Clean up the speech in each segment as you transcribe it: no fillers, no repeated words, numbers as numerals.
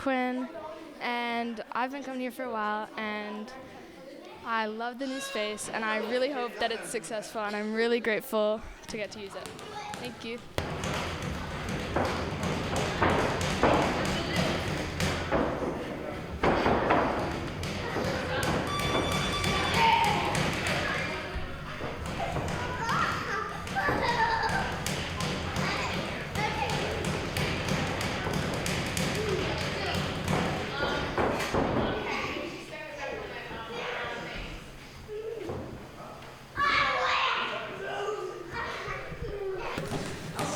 Quinn, and I've been coming here for a while, and I love the new space, and I really hope that it's successful, and I'm really grateful to get to use it. Thank you.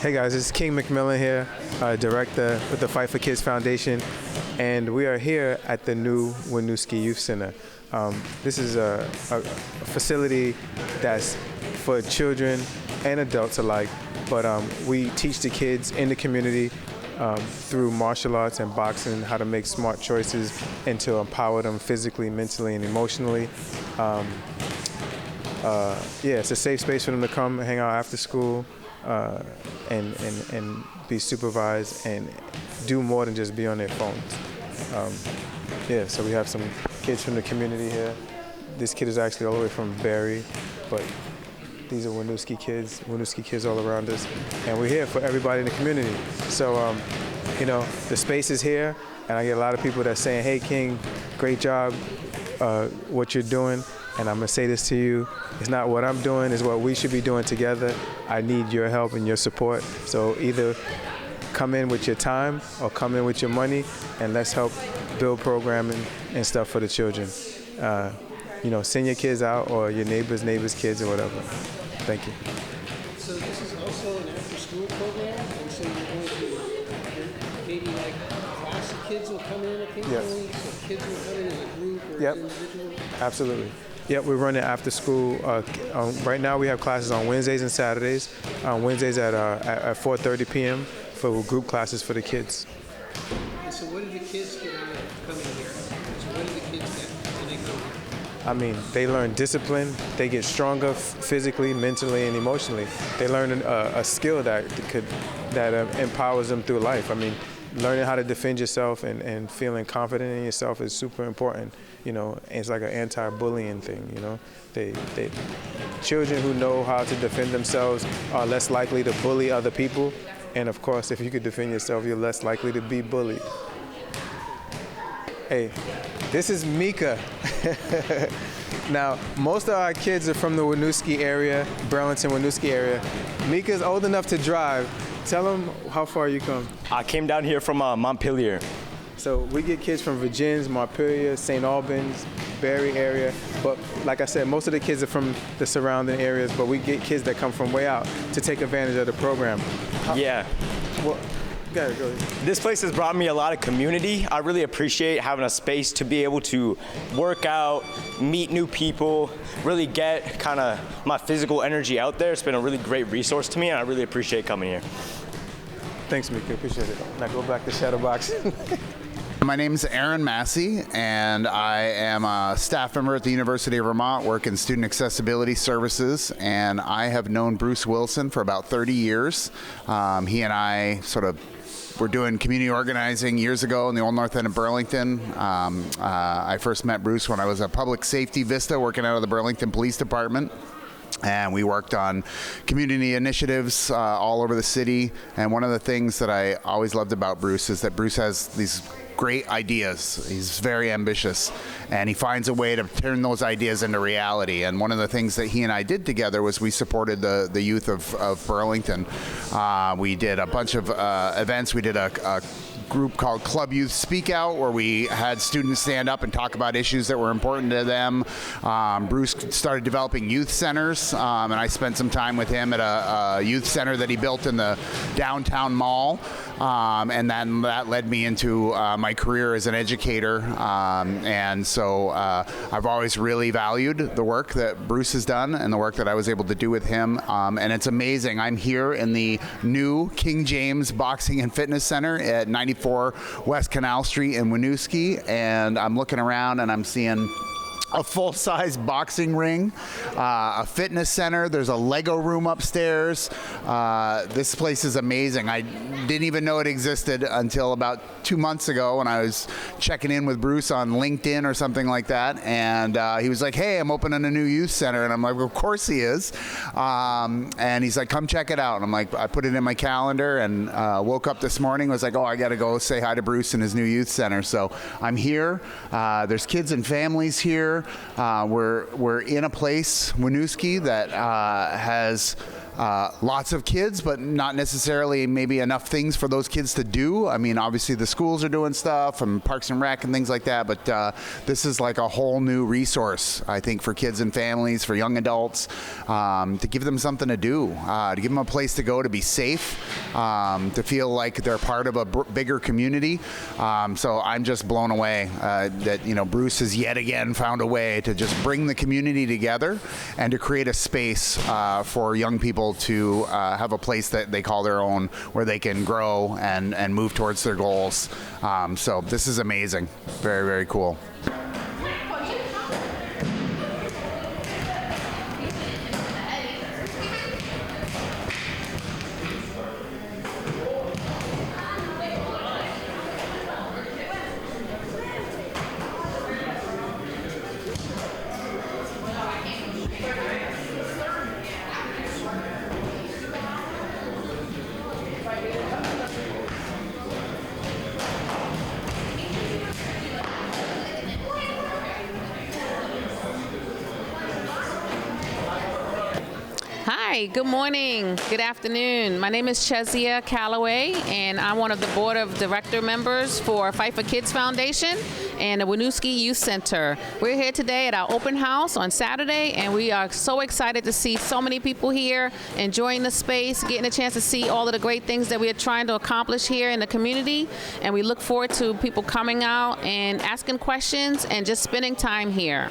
Hey guys, it's King McMillan here, director with the Fight for Kids Foundation, and we are here at the new Winooski Youth Center. This is a facility that's for children and adults alike, but we teach the kids in the community through martial arts and boxing how to make smart choices and to empower them physically, mentally, and emotionally. It's a safe space for them to come and hang out after school. And be supervised and do more than just be on their phones. So we have some kids from the community here. This kid is actually all the way from Barry, but these are Winooski kids all around us. And we're here for everybody in the community. So, the space is here, and I get a lot of people that are saying, hey King, great job, what you're doing. And I'm gonna say this to you, it's not what I'm doing, it's what we should be doing together. I need your help and your support. So either come in with your time or come in with your money, and let's help build programming and stuff for the children. Send your kids out or your neighbors' kids or whatever. Thank you. So this is also an after-school program, and so you're going to maybe like a class of kids will come in occasionally, Yes. So kids will come in as a group or Yep. individual? Absolutely. Yep, we're running after school. Right now we have classes on Wednesdays and Saturdays. Wednesdays at 4:30 p.m. for group classes for the kids. And so what do the kids get out of coming here? So what do the kids get when they come here? I mean, they learn discipline. They get stronger physically, mentally, and emotionally. They learn a skill that empowers them through life. I mean, learning how to defend yourself and feeling confident in yourself is super important. It's like an anti-bullying thing. Children who know how to defend themselves are less likely to bully other people. And of course, if you could defend yourself, you're less likely to be bullied. Hey, this is Mika. Now, most of our kids are from the Winooski area, Burlington, Winooski area. Mika's old enough to drive. Tell them how far you come. I came down here from Montpelier. So we get kids from Virgins, Montpelier, St. Albans, Barry area. But like I said, most of the kids are from the surrounding areas, but we get kids that come from way out to take advantage of the program. Yeah. Well, go ahead. This place has brought me a lot of community. I really appreciate having a space to be able to work out, meet new people, really get kind of my physical energy out there. It's been a really great resource to me, and I really appreciate coming here. Thanks, Mika. Appreciate it. Now go back to Shadowbox. My name is Aaron Massey, and I am a staff member at the University of Vermont, work in student accessibility services, and I have known Bruce Wilson for about 30 years. He and I were doing community organizing years ago in the Old North End of Burlington. I first met Bruce when I was a public safety vista working out of the Burlington Police Department. And we worked on community initiatives all over the city. And one of the things that I always loved about Bruce is that Bruce has these great ideas. He's very ambitious, and he finds a way to turn those ideas into reality. And one of the things that he and I did together was we supported the youth of Burlington. We did a bunch of events. We did a group called Club Youth Speak Out, where we had students stand up and talk about issues that were important to them. Bruce started developing youth centers, and I spent some time with him at a youth center that he built in the downtown mall. And then that led me into my career as an educator. And so I've always really valued the work that Bruce has done and the work that I was able to do with him. And it's amazing. I'm here in the new King James Boxing and Fitness Center at 94 West Canal Street in Winooski. And I'm looking around and I'm seeing a full-size boxing ring, a fitness center. There's a Lego room upstairs. This place is amazing. I didn't even know it existed until about 2 months ago when I was checking in with Bruce on LinkedIn or something like that, and he was like, hey, I'm opening a new youth center, and I'm like, of course he is. And he's like, come check it out. And I'm like, I put it in my calendar and woke up this morning, was like, oh, I got to go say hi to Bruce in his new youth center. So I'm here. There's kids and families here. We're in a place, Winooski, that has lots of kids, but not necessarily maybe enough things for those kids to do. I mean, obviously the schools are doing stuff and Parks and Rec and things like that, but this is like a whole new resource, I think, for kids and families, for young adults, to give them something to do, to give them a place to go, to be safe, to feel like they're part of a bigger community. So I'm just blown away that, you know, Bruce has yet again found a way to just bring the community together and to create a space for young people to have a place that they call their own, where they can grow and move towards their goals. So this is amazing. Very, very cool. Hi, good morning, good afternoon. My name is Chezia Calloway, and I'm one of the Board of Director members for Fight for Kids Foundation and the Winooski Youth Center. We're here today at our open house on Saturday, and we are so excited to see so many people here enjoying the space, getting a chance to see all of the great things that we are trying to accomplish here in the community. And we look forward to people coming out and asking questions and just spending time here.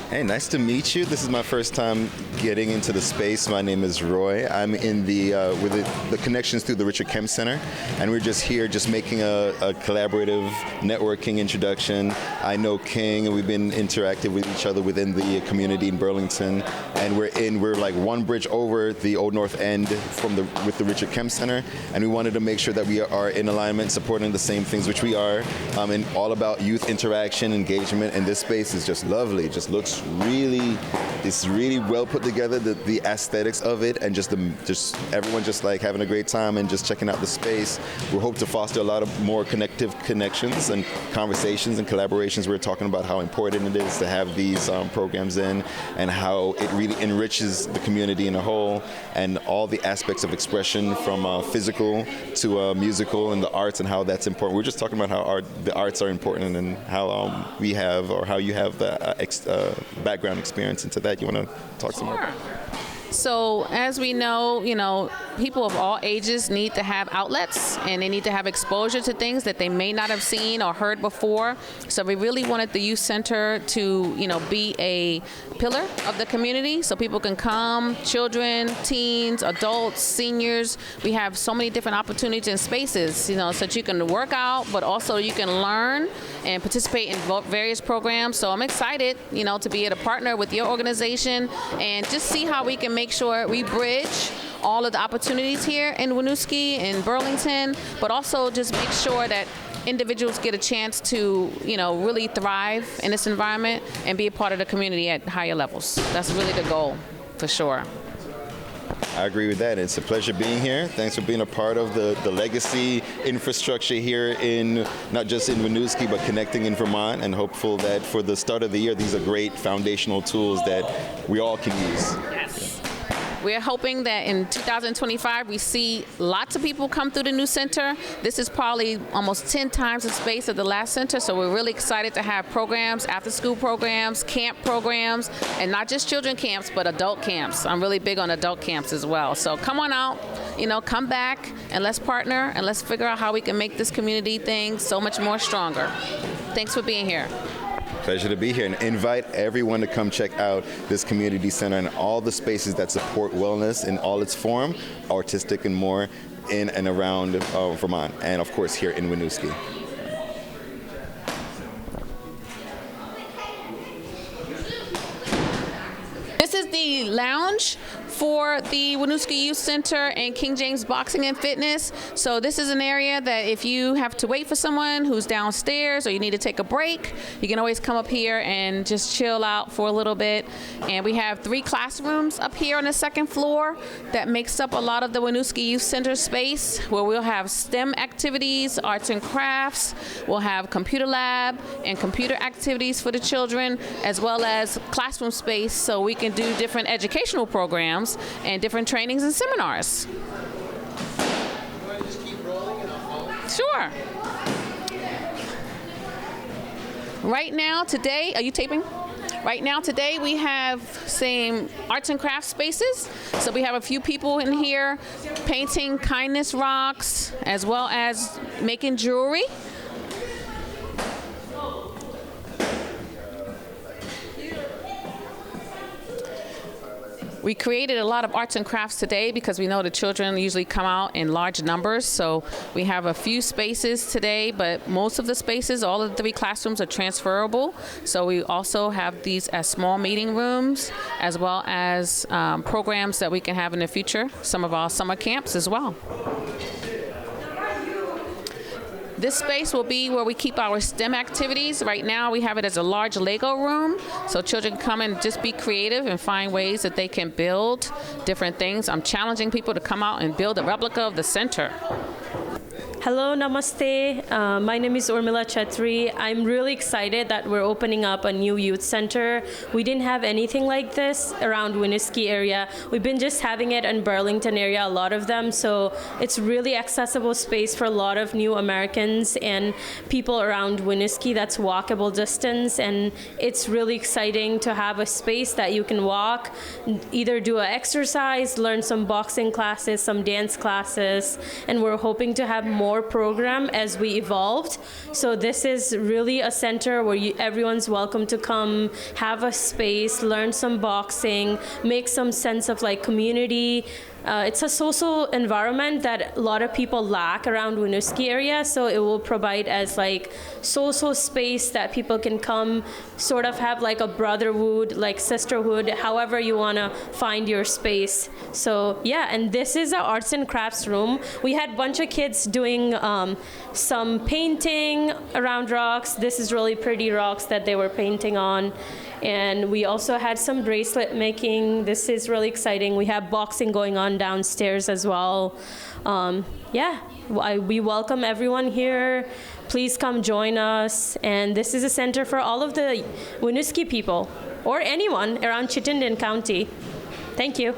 Hey, nice to meet you. This is my first time getting into the space. My name is Roy. I'm in the with the connections through the Richard Kemp Center, and we're just here just making a collaborative networking introduction. I know King, and we've been interactive with each other within the community in Burlington, and we're like one bridge over the Old North End with the Richard Kemp Center, and we wanted to make sure that we are in alignment, supporting the same things, which we are, and all about youth interaction, engagement, and this space is just lovely. Just looks it's really well put together, the aesthetics of it, and just everyone just like having a great time and just checking out the space. We hope to foster a lot of more connections and conversations and collaborations. We're talking about how important it is to have these programs in, and how it really enriches the community in a whole, and all the aspects of expression, from physical to musical, and the arts, and how that's important. We're just talking about how the arts are important, and how we have, or how you have the background experience into that. You want to talk some more? So as we know, people of all ages need to have outlets, and they need to have exposure to things that they may not have seen or heard before. So we really wanted the youth center to, be a pillar of the community, so people can come, children, teens, adults, seniors. We have so many different opportunities and spaces, so that you can work out, but also you can learn and participate in various programs. So I'm excited, to be able to partner with your organization and just see how we can make sure we bridge all of the opportunities here in Winooski and Burlington, but also just make sure that individuals get a chance to, really thrive in this environment and be a part of the community at higher levels. That's really the goal, for sure. I agree with that. It's a pleasure being here. Thanks for being a part of the legacy infrastructure here not just in Winooski, but connecting in Vermont, and hopeful that for the start of the year, these are great foundational tools that we all can use. Yes. We're hoping that in 2025 we see lots of people come through the new center. This is probably almost 10 times the space of the last center, so we're really excited to have programs, after-school programs, camp programs, and not just children camps, but adult camps. I'm really big on adult camps as well. So come on out, come back, and let's partner, and let's figure out how we can make this community thing so much more stronger. Thanks for being here. Pleasure to be here, and invite everyone to come check out this community center and all the spaces that support wellness in all its form, artistic and more, in and around Vermont, and of course here in Winooski. this is the lounge for the Winooski Youth Center and King James Boxing and Fitness. So this is an area that if you have to wait for someone who's downstairs or you need to take a break, you can always come up here and just chill out for a little bit. And we have 3 classrooms up here on the 2nd floor that makes up a lot of the Winooski Youth Center space, where we'll have STEM activities, arts and crafts, we'll have computer lab and computer activities for the children, as well as classroom space so we can do different educational programs and different trainings and seminars. You want to just keep rolling and I'll follow? Sure. Right now, today, are you taping? Right now, today, we have same arts and crafts spaces. So we have a few people in here painting kindness rocks, as well as making jewelry. We created a lot of arts and crafts today because we know the children usually come out in large numbers. So we have a few spaces today, but most of the spaces, all of the 3 classrooms are transferable. So we also have these as small meeting rooms, as well as programs that we can have in the future, some of our summer camps as well. This space will be where we keep our STEM activities. Right now we have it as a large Lego room, so children come and just be creative and find ways that they can build different things. I'm challenging people to come out and build a replica of the center. Hello, namaste. My name is Urmila Chetri. I'm really excited that we're opening up a new youth center. We didn't have anything like this around Winooski area. We've been just having it in Burlington area, a lot of them. So it's really accessible space for a lot of new Americans and people around Winooski that's walkable distance. And it's really exciting to have a space that you can walk, either do an exercise, learn some boxing classes, some dance classes, and we're hoping to have more program as we evolved. So this is really a center where everyone's welcome to come, have a space, learn some boxing, make some sense of like community. It's a social environment that a lot of people lack around Winooski area, so it will provide as like social space that people can come, sort of have like a brotherhood, like sisterhood, however you want to find your space. So yeah, and this is our arts and crafts room. We had a bunch of kids doing some painting around rocks. This is really pretty rocks that they were painting on. And we also had some bracelet making. This is really exciting. We have boxing going on downstairs as well. We welcome everyone here. Please come join us. And this is a center for all of the Winooski people or anyone around Chittenden County. Thank you.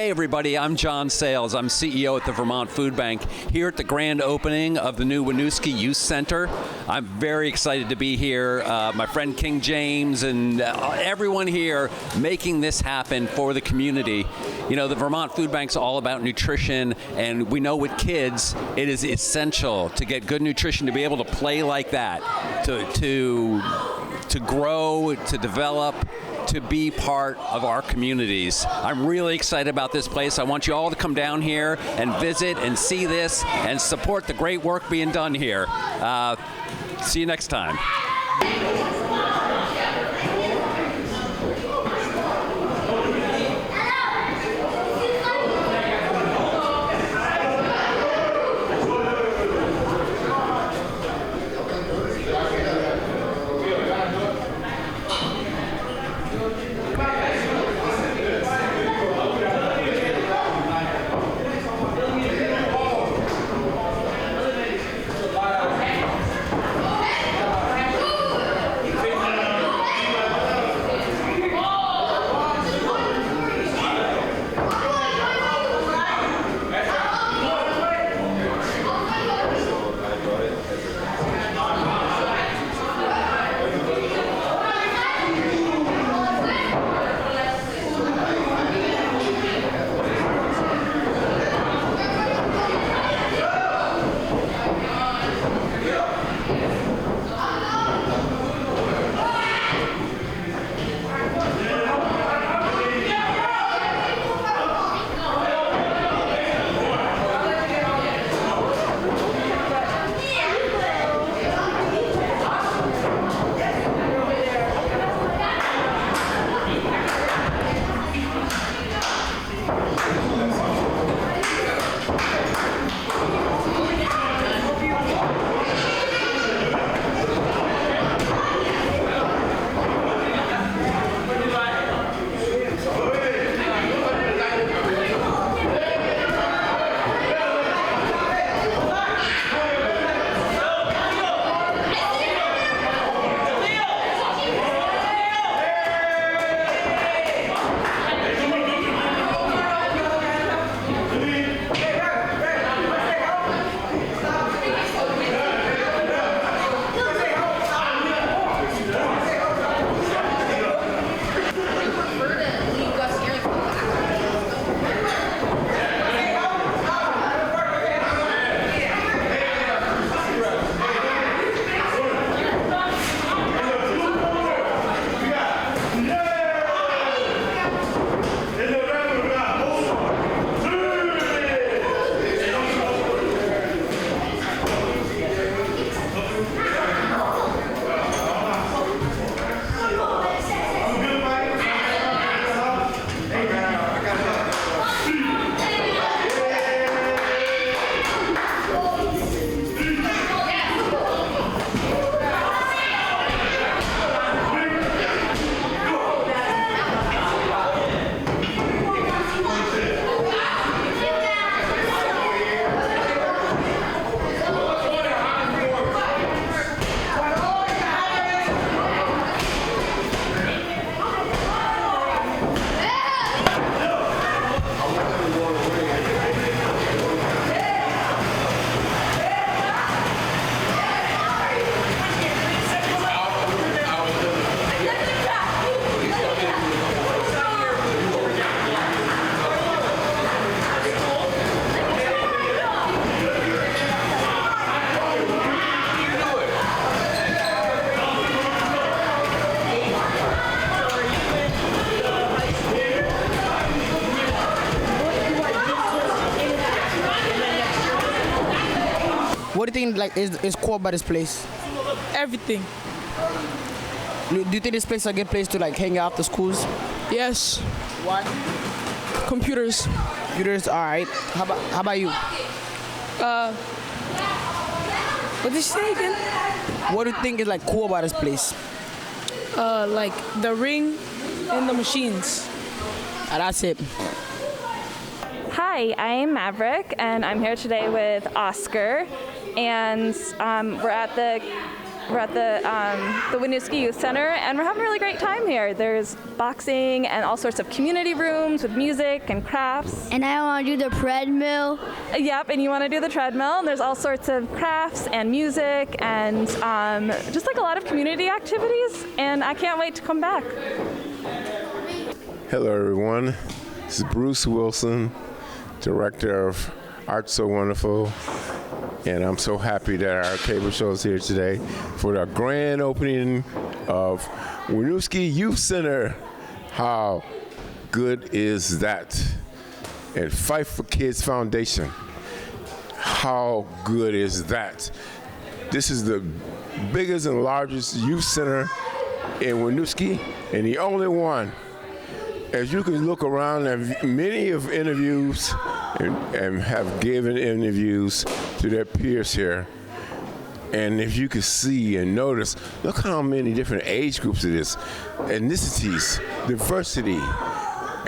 Hey everybody, I'm John Sales. I'm CEO at the Vermont Food Bank here at the grand opening of the new Winooski Youth Center. I'm very excited to be here. My friend King James and everyone here making this happen for the community. You know, the Vermont Food Bank's all about nutrition, and we know with kids it is essential to get good nutrition, to be able to play like that, to grow, to develop, to be part of our communities. I'm really excited about this place. I want you all to come down here and visit and see this and support the great work being done here. See you next time. What do you think is cool about this place? Everything. Do you think this place is a good place to hang out after schools? Yes. Why? Computers. Computers, all right. How about you? What did you say again? What do you think is cool about this place? Like the ring and the machines. That's it. Hi, I'm Maverick, and I'm here today with Oscar, and we're at the We're at the Winooski Youth Center, and we're having a really great time here. There's boxing and all sorts of community rooms with music and crafts. And I want to do the treadmill. Yep, and you want to do the treadmill. And there's all sorts of crafts and music and just like a lot of community activities, and I can't wait to come back. Hello, everyone. This is Bruce Wilson, Director of Art So Wonderful, and I'm so happy that our cable show is here today for the grand opening of Winooski Youth Center. How good is that? And Fight for Kids Foundation. How good is that? This is the biggest and largest youth center in Winooski, and the only one. As you can look around, and many of interviews and have given interviews to their peers here. And if you could see and notice, look how many different age groups it is, ethnicities, diversity,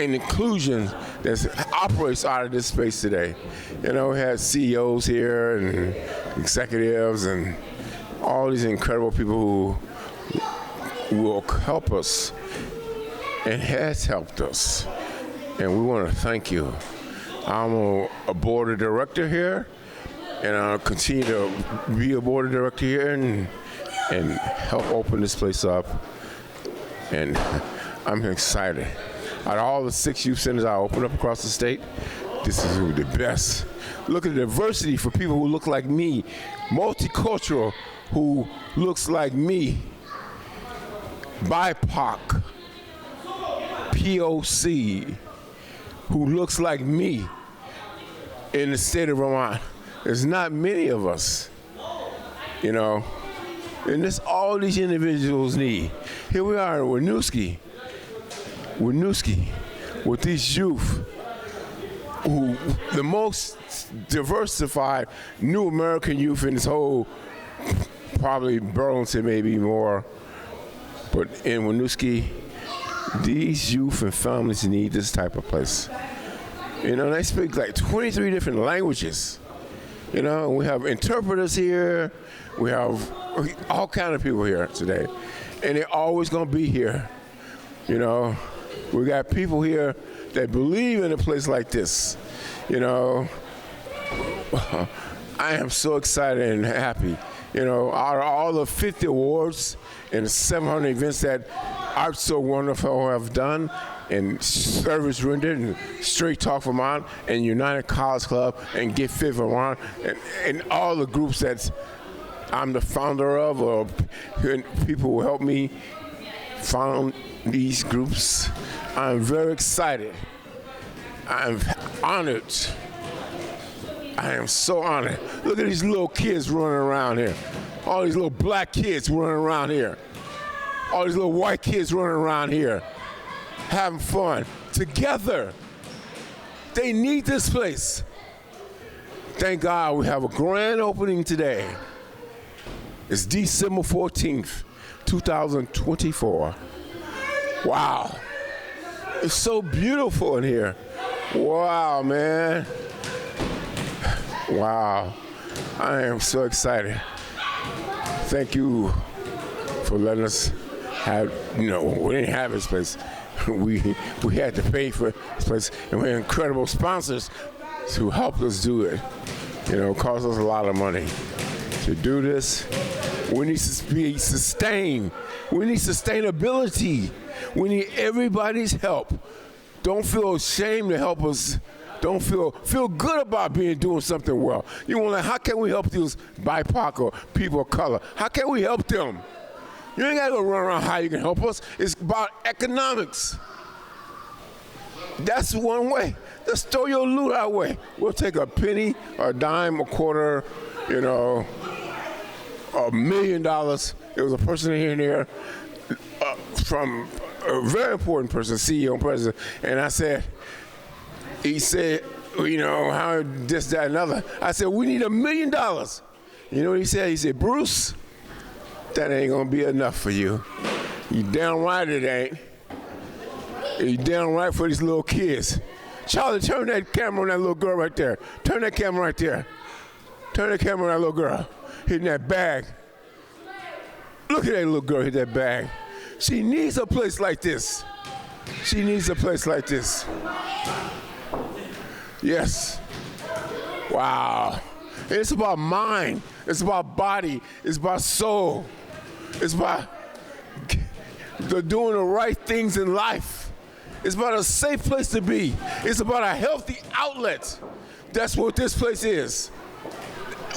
and inclusion that operates out of this space today. You know, we had CEOs here and executives and all these incredible people who will help us and has helped us, and we want to thank you. I'm a board of director here, and I'll continue to be a board of director here and help open this place up, and I'm excited. Out of all the 6 youth centers I opened up across the state, this is the best. Look at the diversity for people who look like me, multicultural, who looks like me, BIPOC, POC, who looks like me in the state of Vermont. There's not many of us, you know, and this all these individuals need. Here we are in Winooski, with these youth, who the most diversified new American youth in this whole, probably Burlington maybe more, but in Winooski, these youth and families need this type of place. You know, they speak like 23 different languages. You know, and we have interpreters here. We have all kind of people here today. And they're always going to be here. You know, we got people here that believe in a place like this. You know, I am so excited and happy. You know, out of all the 50 awards and 700 events that Art So Wonderful have done, and Service Rendered, and Straight Talk Vermont, and United College Club, and Get Fit Vermont, and all the groups that I'm the founder of, or people who help me found these groups. I'm very excited. I'm honored. I am so honored. Look at these little kids running around here. All these little black kids running around here. All these little white kids running around here, having fun together. They need this place. Thank God we have a grand opening today. It's December 14th, 2024. Wow. It's so beautiful in here. Wow, man. Wow. I am so excited. Thank you for letting us have, you know, we didn't have this place. We had to pay for this place, and we had incredible sponsors who helped us do it. You know, it cost us a lot of money to do this. We need to be sustained. We need sustainability. We need everybody's help. Don't feel ashamed to help us. Don't feel good about doing something well. You want to, how can we help these BIPOC or people of color? How can we help them? You ain't got to go run around how you can help us. It's about economics. That's one way. Just throw your loot our way. We'll take a penny, a dime, a quarter, you know, $1 million. There was a person here and there from a very important person, CEO and president, and he said, you know, how this, that, and other. I said, we need $1 million. You know what he said? He said, Bruce, that ain't gonna be enough for you. You damn right it ain't. You damn right for these little kids. Charlie, turn that camera on that little girl right there. Turn that camera right there. Turn that camera on that little girl. Hitting that bag. Look at that little girl hit that bag. She needs a place like this. She needs a place like this. Yes. Wow. It's about mind. It's about body. It's about soul. It's about doing the right things in life. It's about a safe place to be. It's about a healthy outlet. That's what this place is.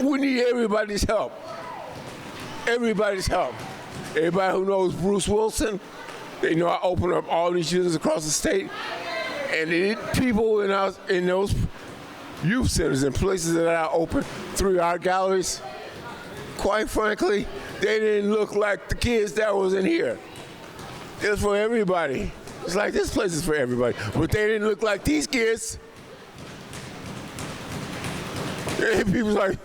We need everybody's help. Everybody's help. Everybody who knows Bruce Wilson, they know I open up all these units across the state. And the people in those youth centers and places that I open, 3 art galleries, quite frankly, they didn't look like the kids that was in here. It was for everybody. It's like this place is for everybody, but they didn't look like these kids. People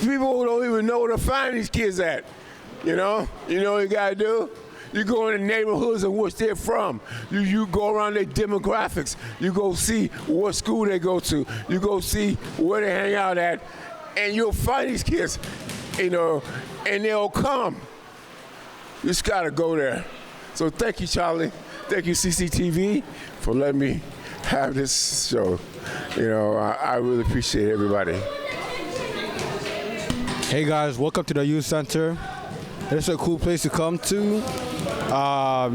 people don't even know where to find these kids at. You know what you gotta do? You go in the neighborhoods in which they're from. You go around their demographics. You go see what school they go to. You go see where they hang out at, and you'll find these kids, and they'll come. You just gotta go there. So thank you, Charlie. Thank you, CCTV, for letting me have this show. I really appreciate everybody. Hey guys, welcome to the Youth Center. It's a cool place to come to.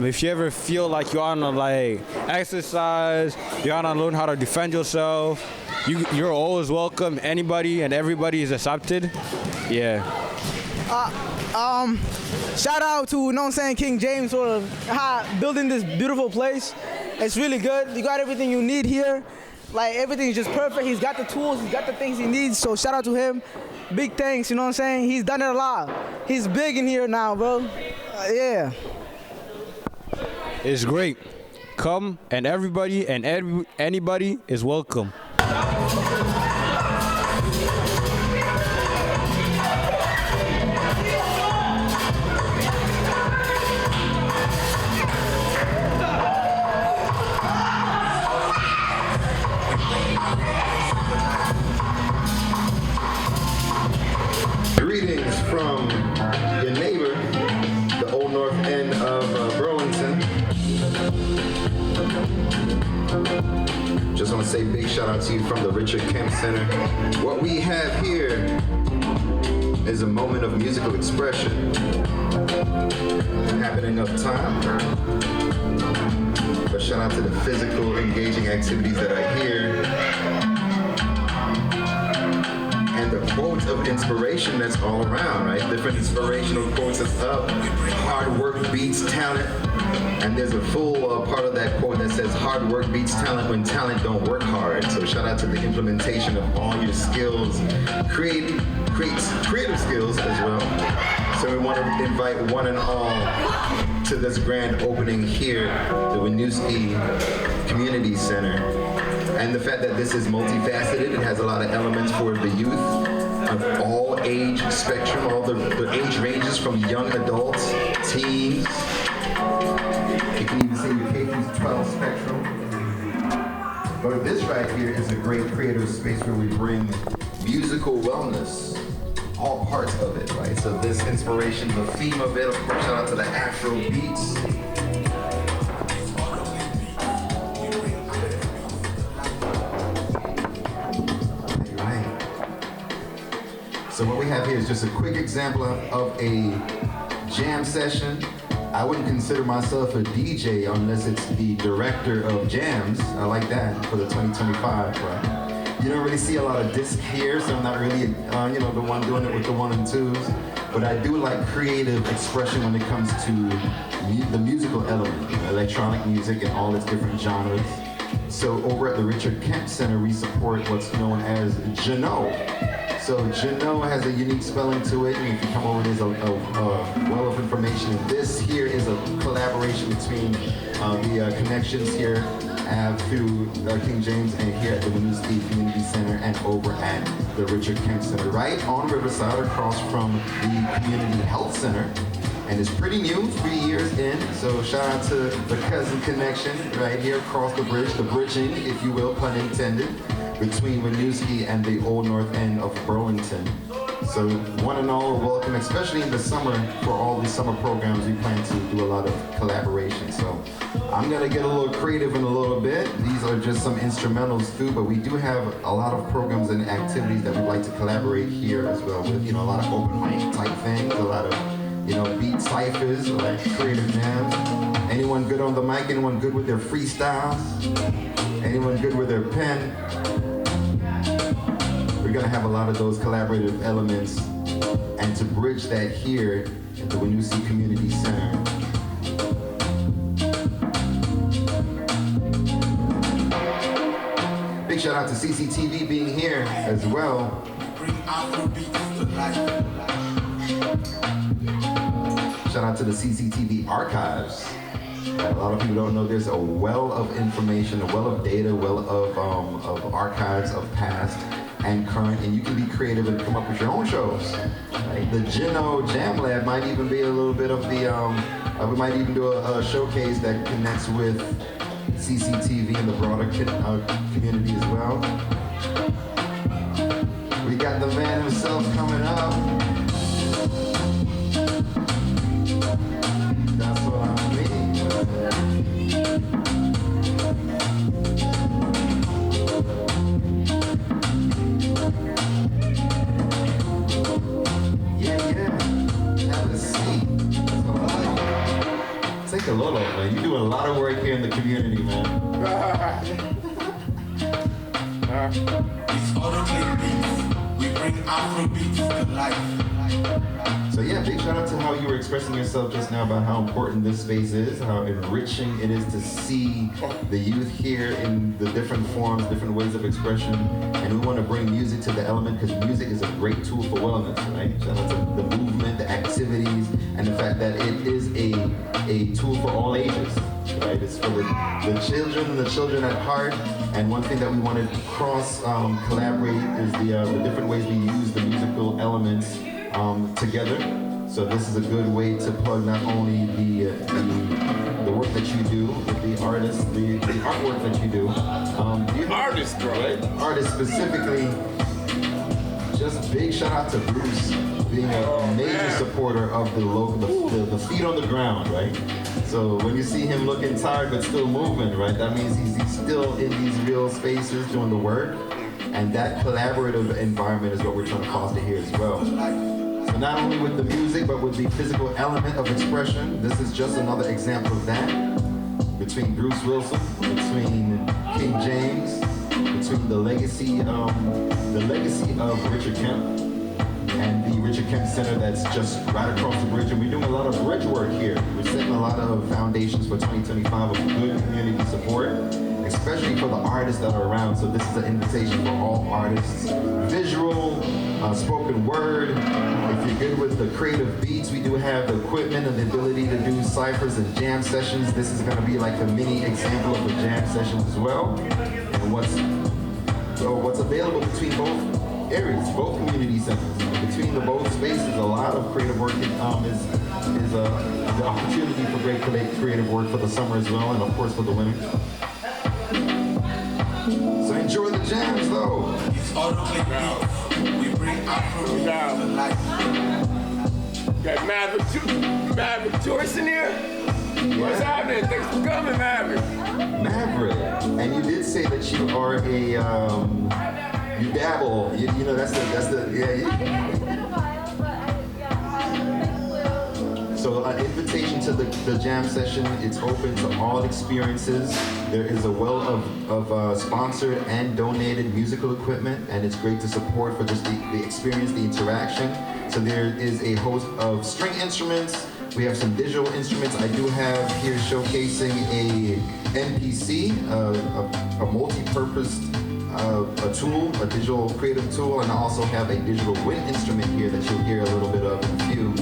If you ever feel like you want to exercise, you want to learn how to defend yourself, you're always welcome. Anybody and everybody is accepted. Yeah. Shout out to, King James for building this beautiful place. It's really good. You got everything you need here. Everything is just perfect. He's got the tools, he's got the things he needs. So shout out to him. Big thanks, He's done it a lot. He's big in here now, bro. Yeah. It's great. Come, and everybody and anybody is welcome. Greetings from your neighbor, the old north end of Burlington. Just want to say big shout out to you from the Richard Kemp Center. What we have here is a moment of musical expression happening up top. But shout out to the physical, engaging activities that are here. And the quotes of inspiration that's all around, right? Different inspirational quotes that's up. Hard work beats talent. And there's a full part of that quote that says hard work beats talent when talent don't work hard. So shout out to the implementation of all your skills, creative skills as well. So we want to invite one and all to this grand opening here, the Winooski Community Center. And the fact that this is multifaceted, it has a lot of elements for the youth of all age spectrum, all the age ranges from young adults, teens. You can even see your K-12 spectrum. But this right here is a great creative space where we bring musical wellness, all parts of it, right? So this inspiration, the theme of it, of course, shout out to the Afro beats. So what we have here is just a quick example of a jam session. I wouldn't consider myself a DJ unless it's the director of jams. I like that for the 2025, right? You don't really see a lot of disc here, so I'm not really, the one doing it with the 1 and 2s. But I do like creative expression when it comes to the musical element, electronic music and all its different genres. So over at the Richard Kemp Center, we support what's known as Jano. So Jano has a unique spelling to it, and if you come over, there's a well of information. This here is a collaboration between the connections here through King James and here at the Winooski Community Center and over at the Richard Kemp Center, right on Riverside across from the Community Health Center. And it's pretty new, 3 years in, so shout out to the cousin connection right here across the bridge, the bridging, if you will, pun intended, between Winooski and the old north end of Burlington. So one and all are welcome, especially in the summer. For all these summer programs, we plan to do a lot of collaboration. So I'm gonna get a little creative in a little bit. These are just some instrumentals too, but we do have a lot of programs and activities that we'd like to collaborate here as well with, a lot of open mic type things, a lot of, beat ciphers, like creative jams. Anyone good on the mic? Anyone good with their freestyles? Anyone good with their pen? We're gonna have a lot of those collaborative elements, and to bridge that here at the Winooski Community Center. Big shout out to CCTV being here as well. Shout out to the CCTV archives. A lot of people don't know there's a well of information, a well of data, well of archives of past and current, and you can be creative and come up with your own shows. Like the Gino Jam Lab might even be a little bit of the, we might even do a showcase that connects with CCTV and the broader community as well. We got the man himself coming up. That's what I mean. Have a seat. Take a little, man. You're doing a lot of work here in the community, man. It's automated beats. We bring Afro beats to life. So yeah, big shout out to how you were expressing yourself just now about how important this space is, how enriching it is to see the youth here in the different forms, different ways of expression. And we want to bring music to the element because music is a great tool for wellness, right? Shout out to the movement, the activities, and the fact that it is a tool for all ages, right? It's for the children at heart. And one thing that we want to cross collaborate is the different ways we use the musical elements together. So this is a good way to plug not only the work that you do with the artists, the artwork that you do. Artists, right? Artists specifically. Just big shout out to Bruce being a major supporter of the local, the feet on the ground, right? So when you see him looking tired but still moving, right? That means he's still in these real spaces doing the work. And that collaborative environment is what we're trying to foster here as well. So not only with the music, but with the physical element of expression. This is just another example of that. Between Bruce Wilson, between King James, between the legacy of Richard Kemp and the Richard Kemp Center that's just right across the bridge. And we're doing a lot of bridge work here. We're setting a lot of foundations for 2025 of good community support, especially for the artists that are around. So this is an invitation for all artists. Visual, spoken word. If you're good with the creative beats, we do have the equipment and the ability to do ciphers and jam sessions. This is gonna be like a mini example of the jam sessions as well. And what's available between both areas, both community centers. Between the both spaces, a lot of creative work is the opportunity for great creative work for the summer as well, and of course for the winter. So enjoy the jams though. It's automated beats. We bring Afro beats to life. Got Maverick Joyce in here? Yeah. What's happening? Thanks for coming, Maverick. Maverick, and you did say that you are you dabble. You know that's the yeah. So an invitation to the jam session. It's open to all experiences. There is a well of sponsored and donated musical equipment, and it's great to support for just the experience, the interaction. So there is a host of string instruments. We have some digital instruments. I do have here showcasing a MPC, a multi-purpose a tool, a digital creative tool, and I also have a digital wind instrument here that you'll hear a little bit of in a few.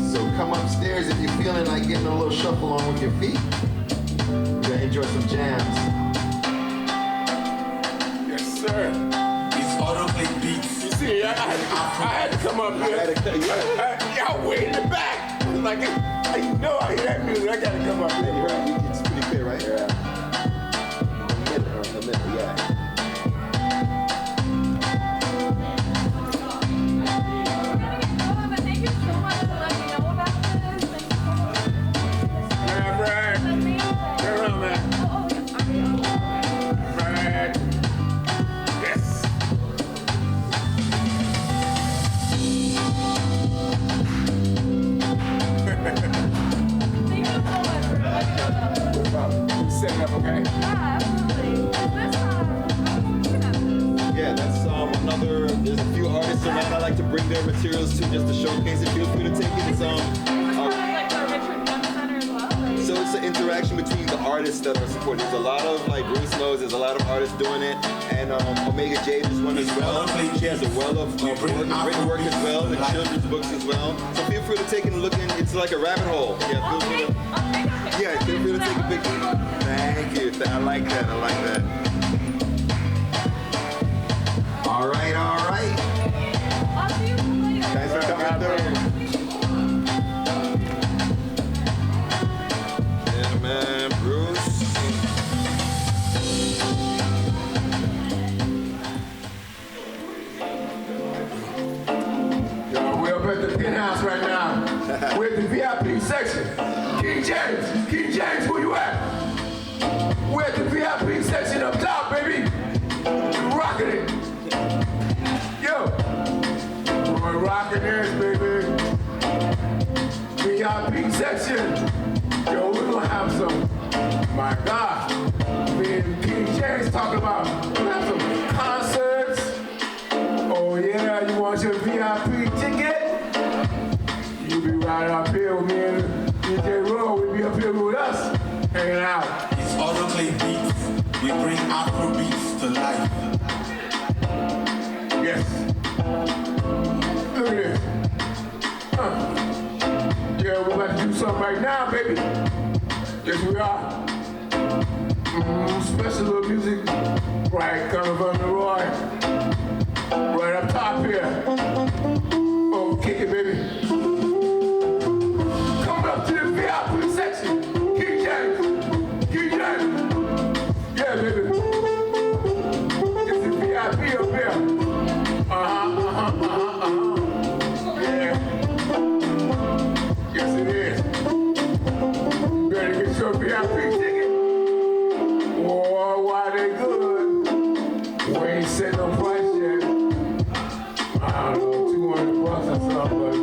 So come upstairs if you're feeling like getting a little shuffle on with your feet. You're gonna enjoy some jams. Yes, sir. It's automated beats. You see, I had to come up here. Y'all way in the back. Like, I know I hear that music. I gotta come up here. Right? It's pretty clear, right? A minute, yeah. more materials too, just to showcase it. Feel free to take it. So it's an interaction between the artists that are supporting. There's a lot of, like Bruce knows, there's a lot of artists doing it, and Omega Jade is one as well. She has a well of written work as well, and children's books as well. So feel free to take it and look in. It's like a rabbit hole. Yeah, feel free to take a picture. Thank you. I like that. I like that. All right, all right. Thanks for coming through. Yeah, man, Bruce. Yo, we're up at the penthouse right now. We're at the VIP section. King James, where you at? We're at the VIP section up top, baby. We're rocking it. Yo, we're rocking this, baby. VIP section. Yo, we're gonna have some, my God, me and King James talking about, we're gonna have some concerts. Oh yeah, you want your VIP ticket? You be right up here with me and DJ Rowe. We be up here with us, hanging out. It's autoclave beats. We bring Afro beats to life. Yes. Look at this. Yeah, we're about to do something right now, baby. Yes, we are. Special little music, right, coming from the Roy. Right up top here. Oh, kick it, baby. Coming up to the VIP section. King James. Yeah, baby. It's the VIP up here. Yeah. Yes, it is. You better get your VIP ticket. Oh, why they good? We ain't set no price yet. I don't know, $200 or something, but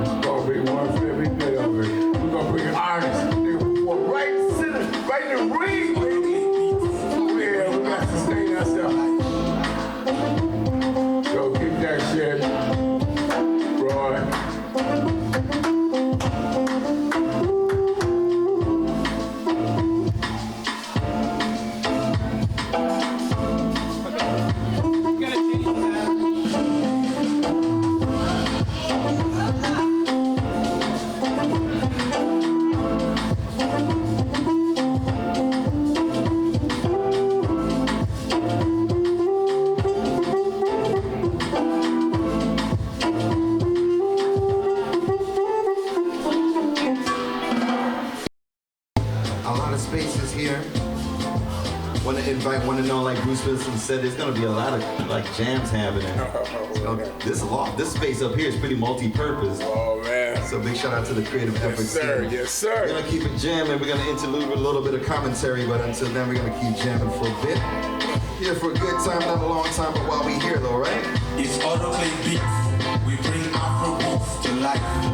it's gonna be $150 day over it. We're gonna bring artists. They walk right in the center, right in the ring, baby. Yeah, we got to sustain ourselves. So keep that shit, Roy. Spaces here. Want to invite one and all, like Bruce Wilson said, there's going to be a lot of like jams happening. This space up here is pretty multi-purpose. Oh man! So big shout out to the creative efforts. Yes, sir. We're going to keep it jamming. We're going to interlude with a little bit of commentary, but until then, we're going to keep jamming for a bit. Here for a good time, not a long time, but while we're here, though, right? It's autoclave beats. We bring Afro beats to life.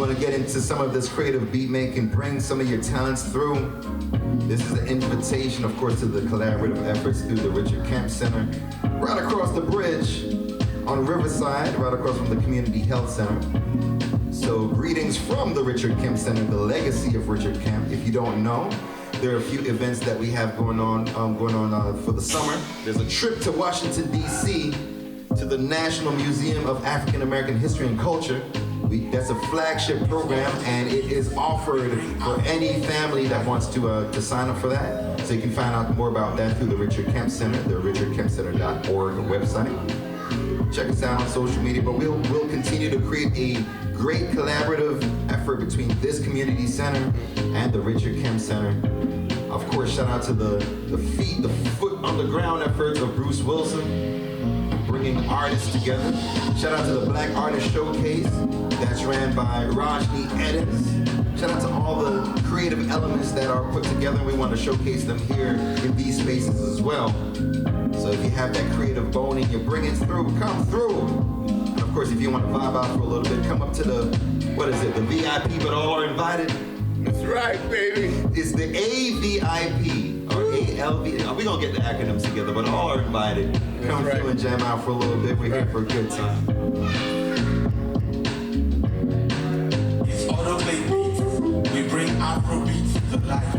want to get into some of this creative beat making, bring some of your talents through, this is an invitation, of course, to the collaborative efforts through the Richard Kemp Center, right across the bridge on Riverside, right across from the Community Health Center. So greetings from the Richard Kemp Center, the legacy of Richard Kemp. If you don't know, there are a few events that we have going on for the summer. There's a trip to Washington, D.C., to the National Museum of African American History and Culture. That's a flagship program, and it is offered for any family that wants to sign up for that. So you can find out more about that through the Richard Kemp Center, the richardkempcenter.org website. Check us out on social media, but we'll continue to create a great collaborative effort between this community center and the Richard Kemp Center. Of course, shout out to the foot on the ground efforts of Bruce Wilson, bringing artists together. Shout out to the Black Artist Showcase that's ran by Rajni Edens. Shout out to all the creative elements that are put together. We want to showcase them here in these spaces as well. So if you have that creative bone and you bring it through, come through. And of course, if you want to vibe out for a little bit, come up to the VIP, but all are invited. That's right, baby. It's the AVIP, or ALV. We're going to get the acronyms together, but all are invited. Come through and jam out for a little bit. We're here for a good time. It's autoplay beats. We bring Afro beats to life.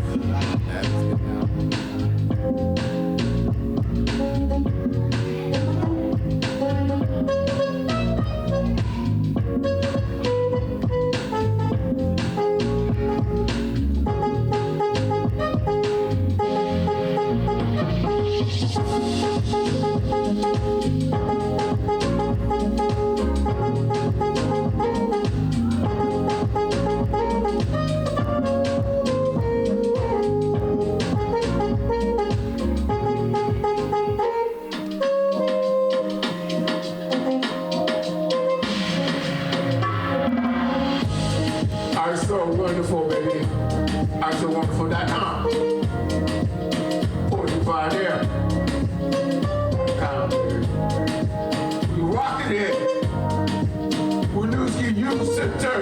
Winooski Youth Center.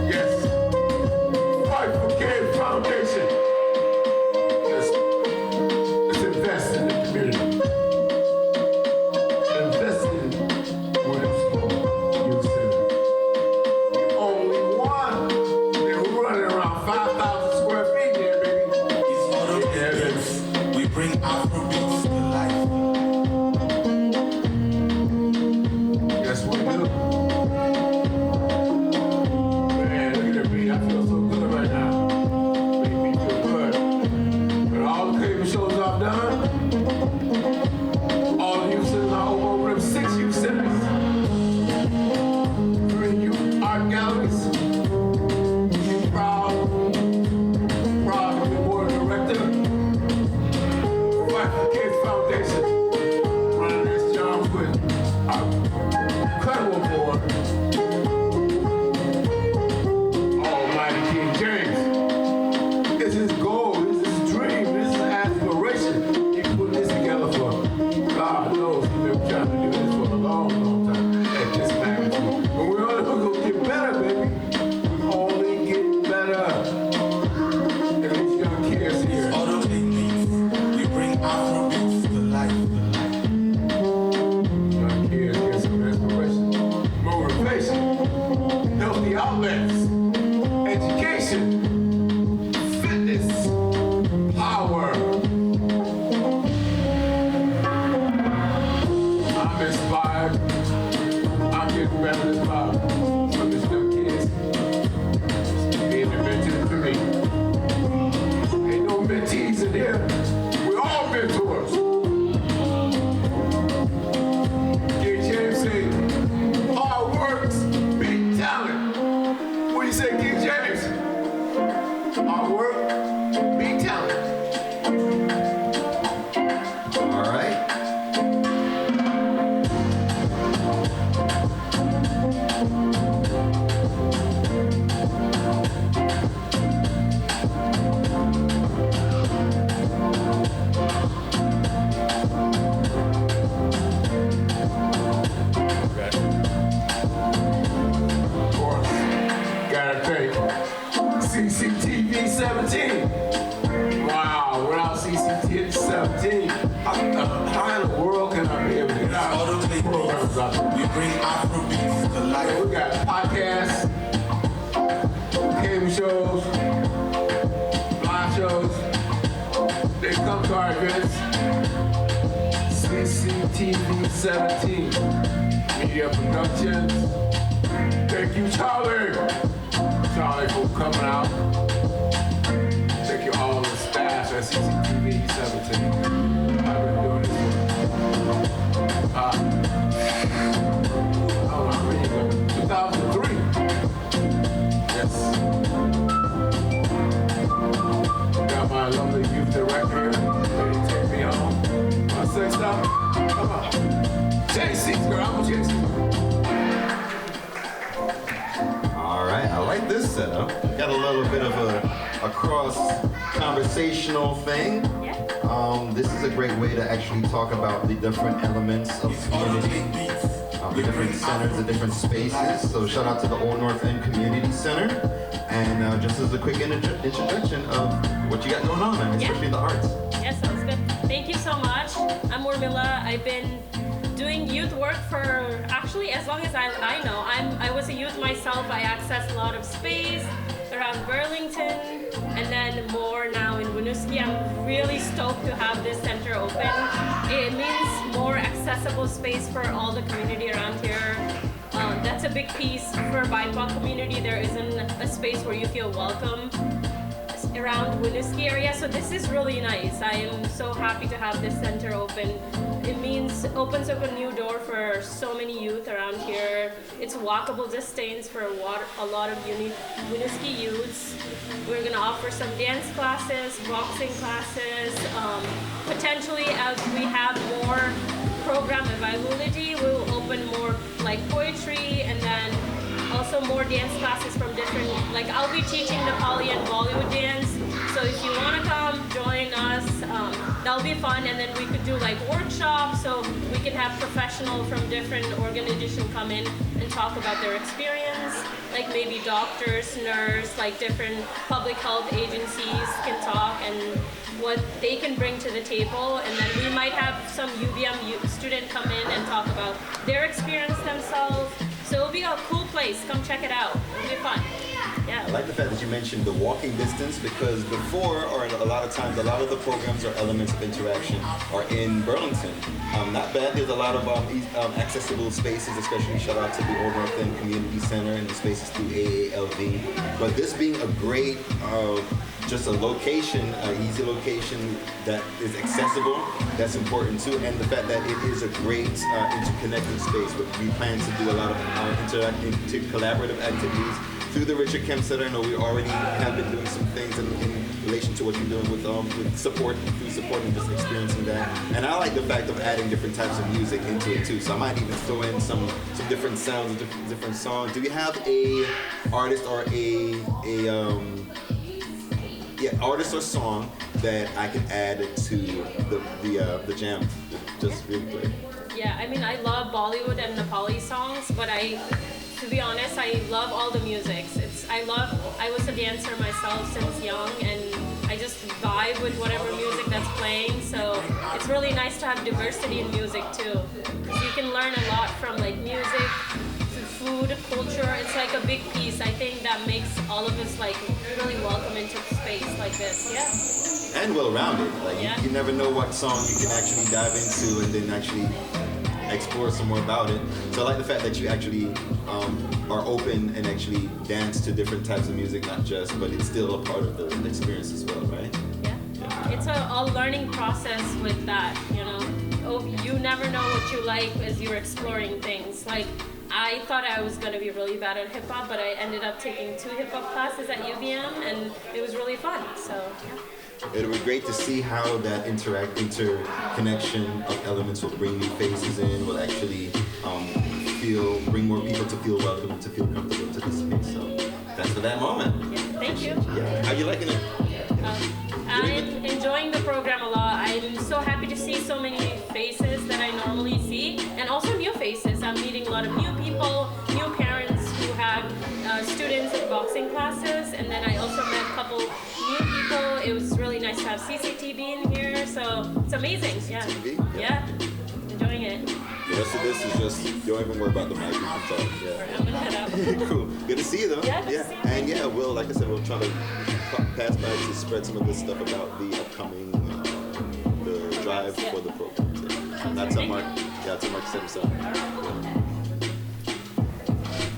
Yes. Fight for Kids Foundation. Let's invest in the community. Invest in Winooski Youth Center. The only one. We're running around 5,000 square feet here, baby. It's autoplay beats. We bring Afro beats to life. Yes, we do. Man, look at me. I feel so good right now. Make me feel good. But all the cable shows I've done, all the youth centers, I opened up 6 youth centers, 3 youth art galleries. Proud to be a board director. Fight for Kids Foundation. Running this job with incredible board, Almighty King James. This is goal, this is dream, this is aspiration. He put this together for God knows he's been trying to do this for a long, long time at this magnitude. But we're only gonna get better, baby. We only get better. And these young kids here. Autoplay beats. We bring Afro beats to life. Young kids get some inspiration, motivation, healthy outlets, education, fitness, power. I'm inspired. I'm getting better inspired from these young kids being the mentors to me. Ain't no mentees in here. We're all mentors. King James said, hard works beat talent. podcasts, cable shows, live shows. They come to our events. CCTV 17 Media Productions. Thank you, Charlie, for coming out. Thank you all the staff at CCTV 17. I've been doing this for 2003. Yes. Got my lovely youth director here, ready to take me home. Want to say something? Come on. Take seats, girl. I'm gonna take seats. All right, I like this setup. Got a little bit of a cross-conversational thing. This is a great way to actually talk about the different elements of community, the different centers, the different spaces. So shout out to the Old North End Community Center. And just as a quick introduction of what you got going on, especially the arts. Yes, sounds good. Thank you so much. I'm Urmila. I've been doing youth work for actually as long as I know. I was a youth myself. I accessed a lot of space around Burlington and then more now in Winooski. I'm really stoked to have this center open. It means more accessible space for all the community around here. That's a big piece for BIPOC community. There isn't a space where you feel welcome around Winooski area, so this is really nice. I am so happy to have this center open. It opens up a new door for so many youth around here. It's walkable distance for a lot of Winooski youths. We're gonna offer some dance classes, boxing classes. Potentially, as we have more program availability, we'll open more like poetry and then also more dance classes from different, like I'll be teaching Nepali and Bollywood dance. So if you want to come join us, that'll be fun. And then we could do like workshops, so we can have professionals from different organizations come in and talk about their experience. Like maybe doctors, nurses, like different public health agencies can talk and what they can bring to the table. And then we might have some UVM student come in and talk about their experience themselves. So it'll be a cool place. Come check it out. It'll be fun. Yeah. I like the fact that you mentioned the walking distance because before, or a lot of times, a lot of the programs or elements of interaction are in Burlington. Not bad. There's a lot of accessible spaces, especially shout out to the Old North End Community Center and the spaces through AALV. But this being a great, just a location, an easy location that is accessible, that's important too. And the fact that it is a great interconnected space. We plan to do a lot of collaborative activities through the Richard Kemp Center. I know we already have been doing some things in relation to what you're doing with support, through support and just experiencing that. And I like the fact of adding different types of music into it too. So I might even throw in some different sounds, different songs. Do you have a artist or artist or song that I can add to the jam? Just really quick. Yeah, I mean, I love Bollywood and Nepali songs, but to be honest, I love all the music. I was a dancer myself since young, and I just vibe with whatever music that's playing. So it's really nice to have diversity in music too, because you can learn a lot from like music to food, culture. It's like a big piece. I think that makes all of us like really welcome into space like this. Yeah. And well-rounded. Like you never know what song you can actually dive into and then actually explore some more about it. So I like the fact that you actually are open and actually dance to different types of music, not just, but it's still a part of the experience as well, right? Yeah. It's a learning process with that, you know. You never know what you like as you're exploring things. Like, I thought I was going to be really bad at hip-hop, but I ended up taking 2 hip-hop classes at UVM, and it was really fun, so yeah. It'll be great to see how that interconnection of elements will bring new faces in, will actually bring more people to feel welcome and to feel comfortable to the space. So that's for that moment. Yeah, thank you. Yeah. How you liking it? I'm enjoying the program a lot. I'm so happy to see so many faces that I normally see, and also new faces. I'm meeting a lot of new people, new parents who have students in boxing classes, and then I also met a couple new people. It was really nice to have CCTV in here, so it's amazing. Yeah. CCTV? Yeah. enjoying it. The rest of this is just, don't even worry about the mic. You can talk. Yeah. Cool. Good to see you though. Yeah. And yeah, we'll, like I said, we'll try to pass by to spread some of this stuff about the upcoming the drive for the program. That's on March. Yeah, it's on March 7th.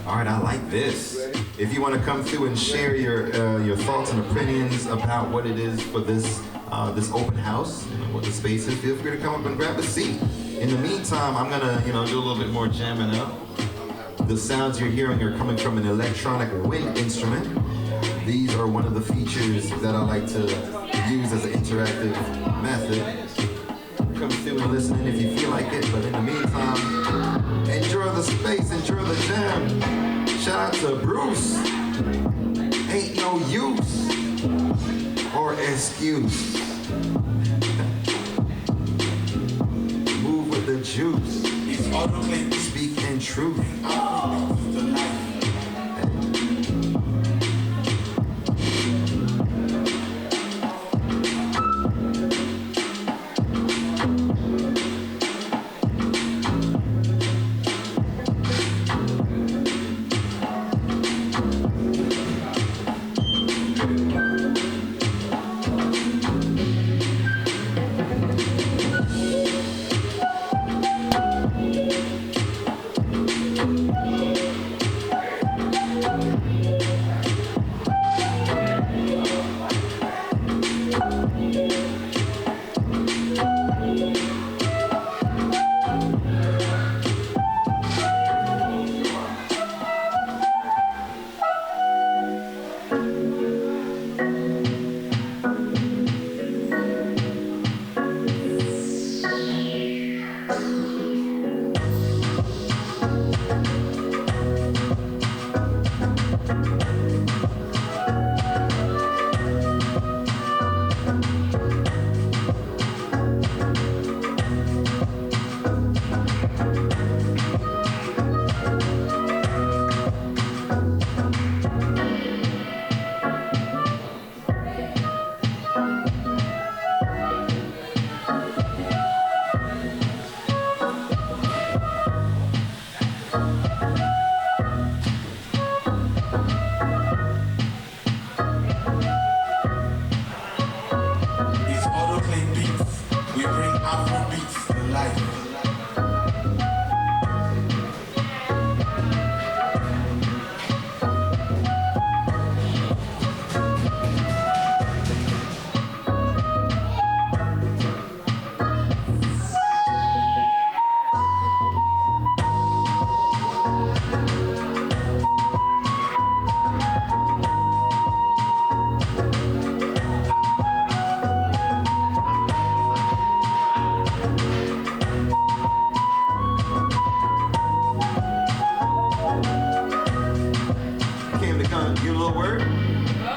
All right, I like this. If you want to come through and share your thoughts and opinions about what it is for this this open house, what the space is, feel free to come up and grab a seat. In the meantime, I'm gonna do a little bit more jamming up. The sounds you're hearing are coming from an electronic wind instrument. These are one of the features that I like to use as an interactive method. Come through and listen in if you feel like it, but in the meantime, enjoy the space, enjoy the jam. Shout out to Bruce. Ain't no use or excuse. Move with the juice. Speak in truth.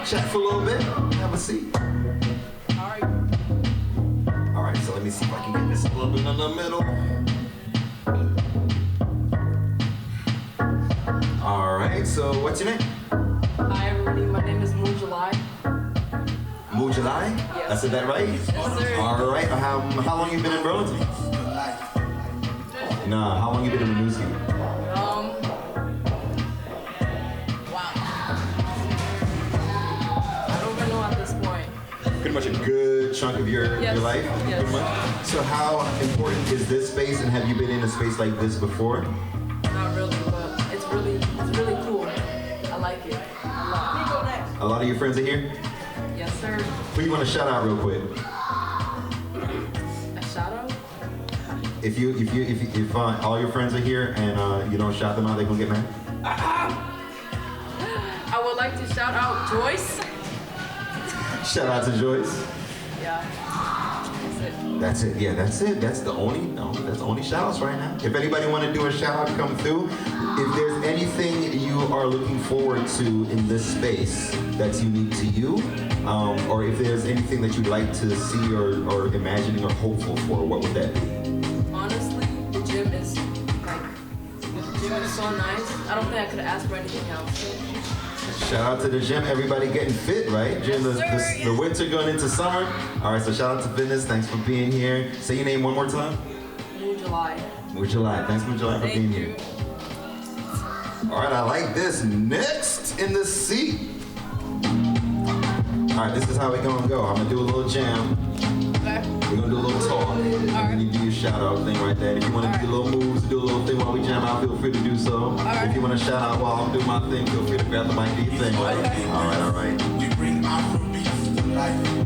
Chat for a little bit. Have a seat. All right, so let me see if I can get this a little bit in the middle. All right, so what's your name? Hi, everybody. My name is Mujalai. Mujalai? Yes. I said that right? Yes, sir. All right. How long you been in Burlington? Nah, how long you been in Winooski? Pretty much a good chunk of your life? Yes. Pretty much. So how important is this space, and have you been in a space like this before? Not really, but it's really cool. I like it a lot. A lot of your friends are here? Yes, sir. Who you want to shout out real quick? A shout out? If all your friends are here and you don't shout them out, they gonna get mad? I would like to shout out Joyce. Shout out to Joyce. Yeah. That's it. Yeah, that's it. That's the only shout outs right now. If anybody want to do a shout out, come through. If there's anything you are looking forward to in this space that's unique to you, or if there's anything that you'd like to see or imagining or hopeful for, what would that be? Honestly, the gym is so nice. I don't think I could ask for anything else. Shout out to the gym, everybody getting fit, right? Gym, the winter going into summer. All right, so shout out to fitness. Thanks for being here. Say your name one more time. Mujalai. July. July. Thanks, July, for being here. All right, I like this. Next in the seat. All right, this is how we're gonna go. I'm gonna do a little jam. Okay. We're gonna do a little talk. And then you do your shout out thing right there. If you wanna do little moves, do a little thing while we jam out, feel free to do so. If you wanna shout out while I'm doing my thing, feel free to grab the mic, do your thing, right? Okay. All right. We bring Afrobeats to life.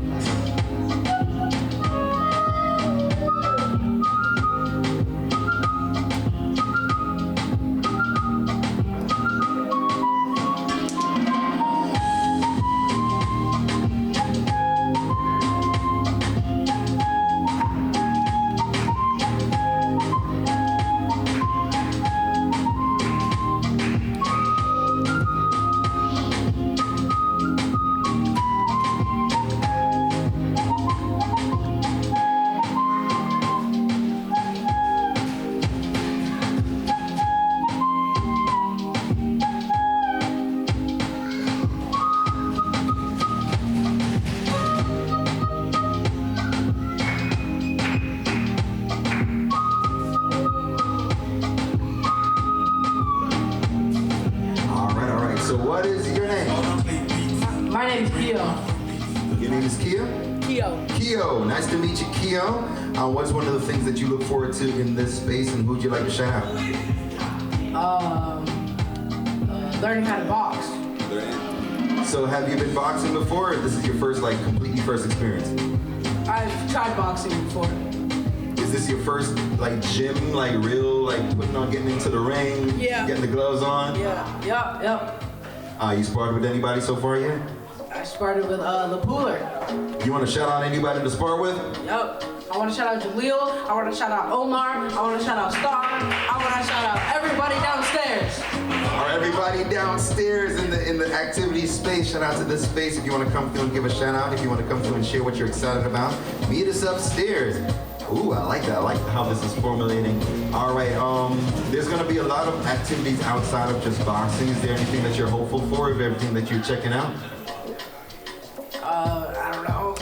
So what is your name? My name is Keo. Your name is Keo? Keo. Keo, nice to meet you, Keo. What's one of the things that you look forward to in this space, and who'd you like to shout out? Learning how to box. So have you been boxing before, or this is your first, completely first experience? I've tried boxing before. Is this your first, gym, real, getting into the ring? Yeah. Getting the gloves on? Yeah. Yep. You sparred with anybody so far yet? I sparred with LaPooler. You want to shout out anybody to spar with? Yep. I want to shout out Jaleel. I want to shout out Omar. I want to shout out Star. I want to shout out everybody downstairs. Everybody downstairs in the activity space, shout out to this space. If you want to come through and give a shout out, if you want to come through and share what you're excited about, meet us upstairs. Ooh, I like that. I like how this is formulating. All right, there's going to be a lot of activities outside of just boxing. Is there anything that you're hopeful for, of everything that you're checking out? I don't know.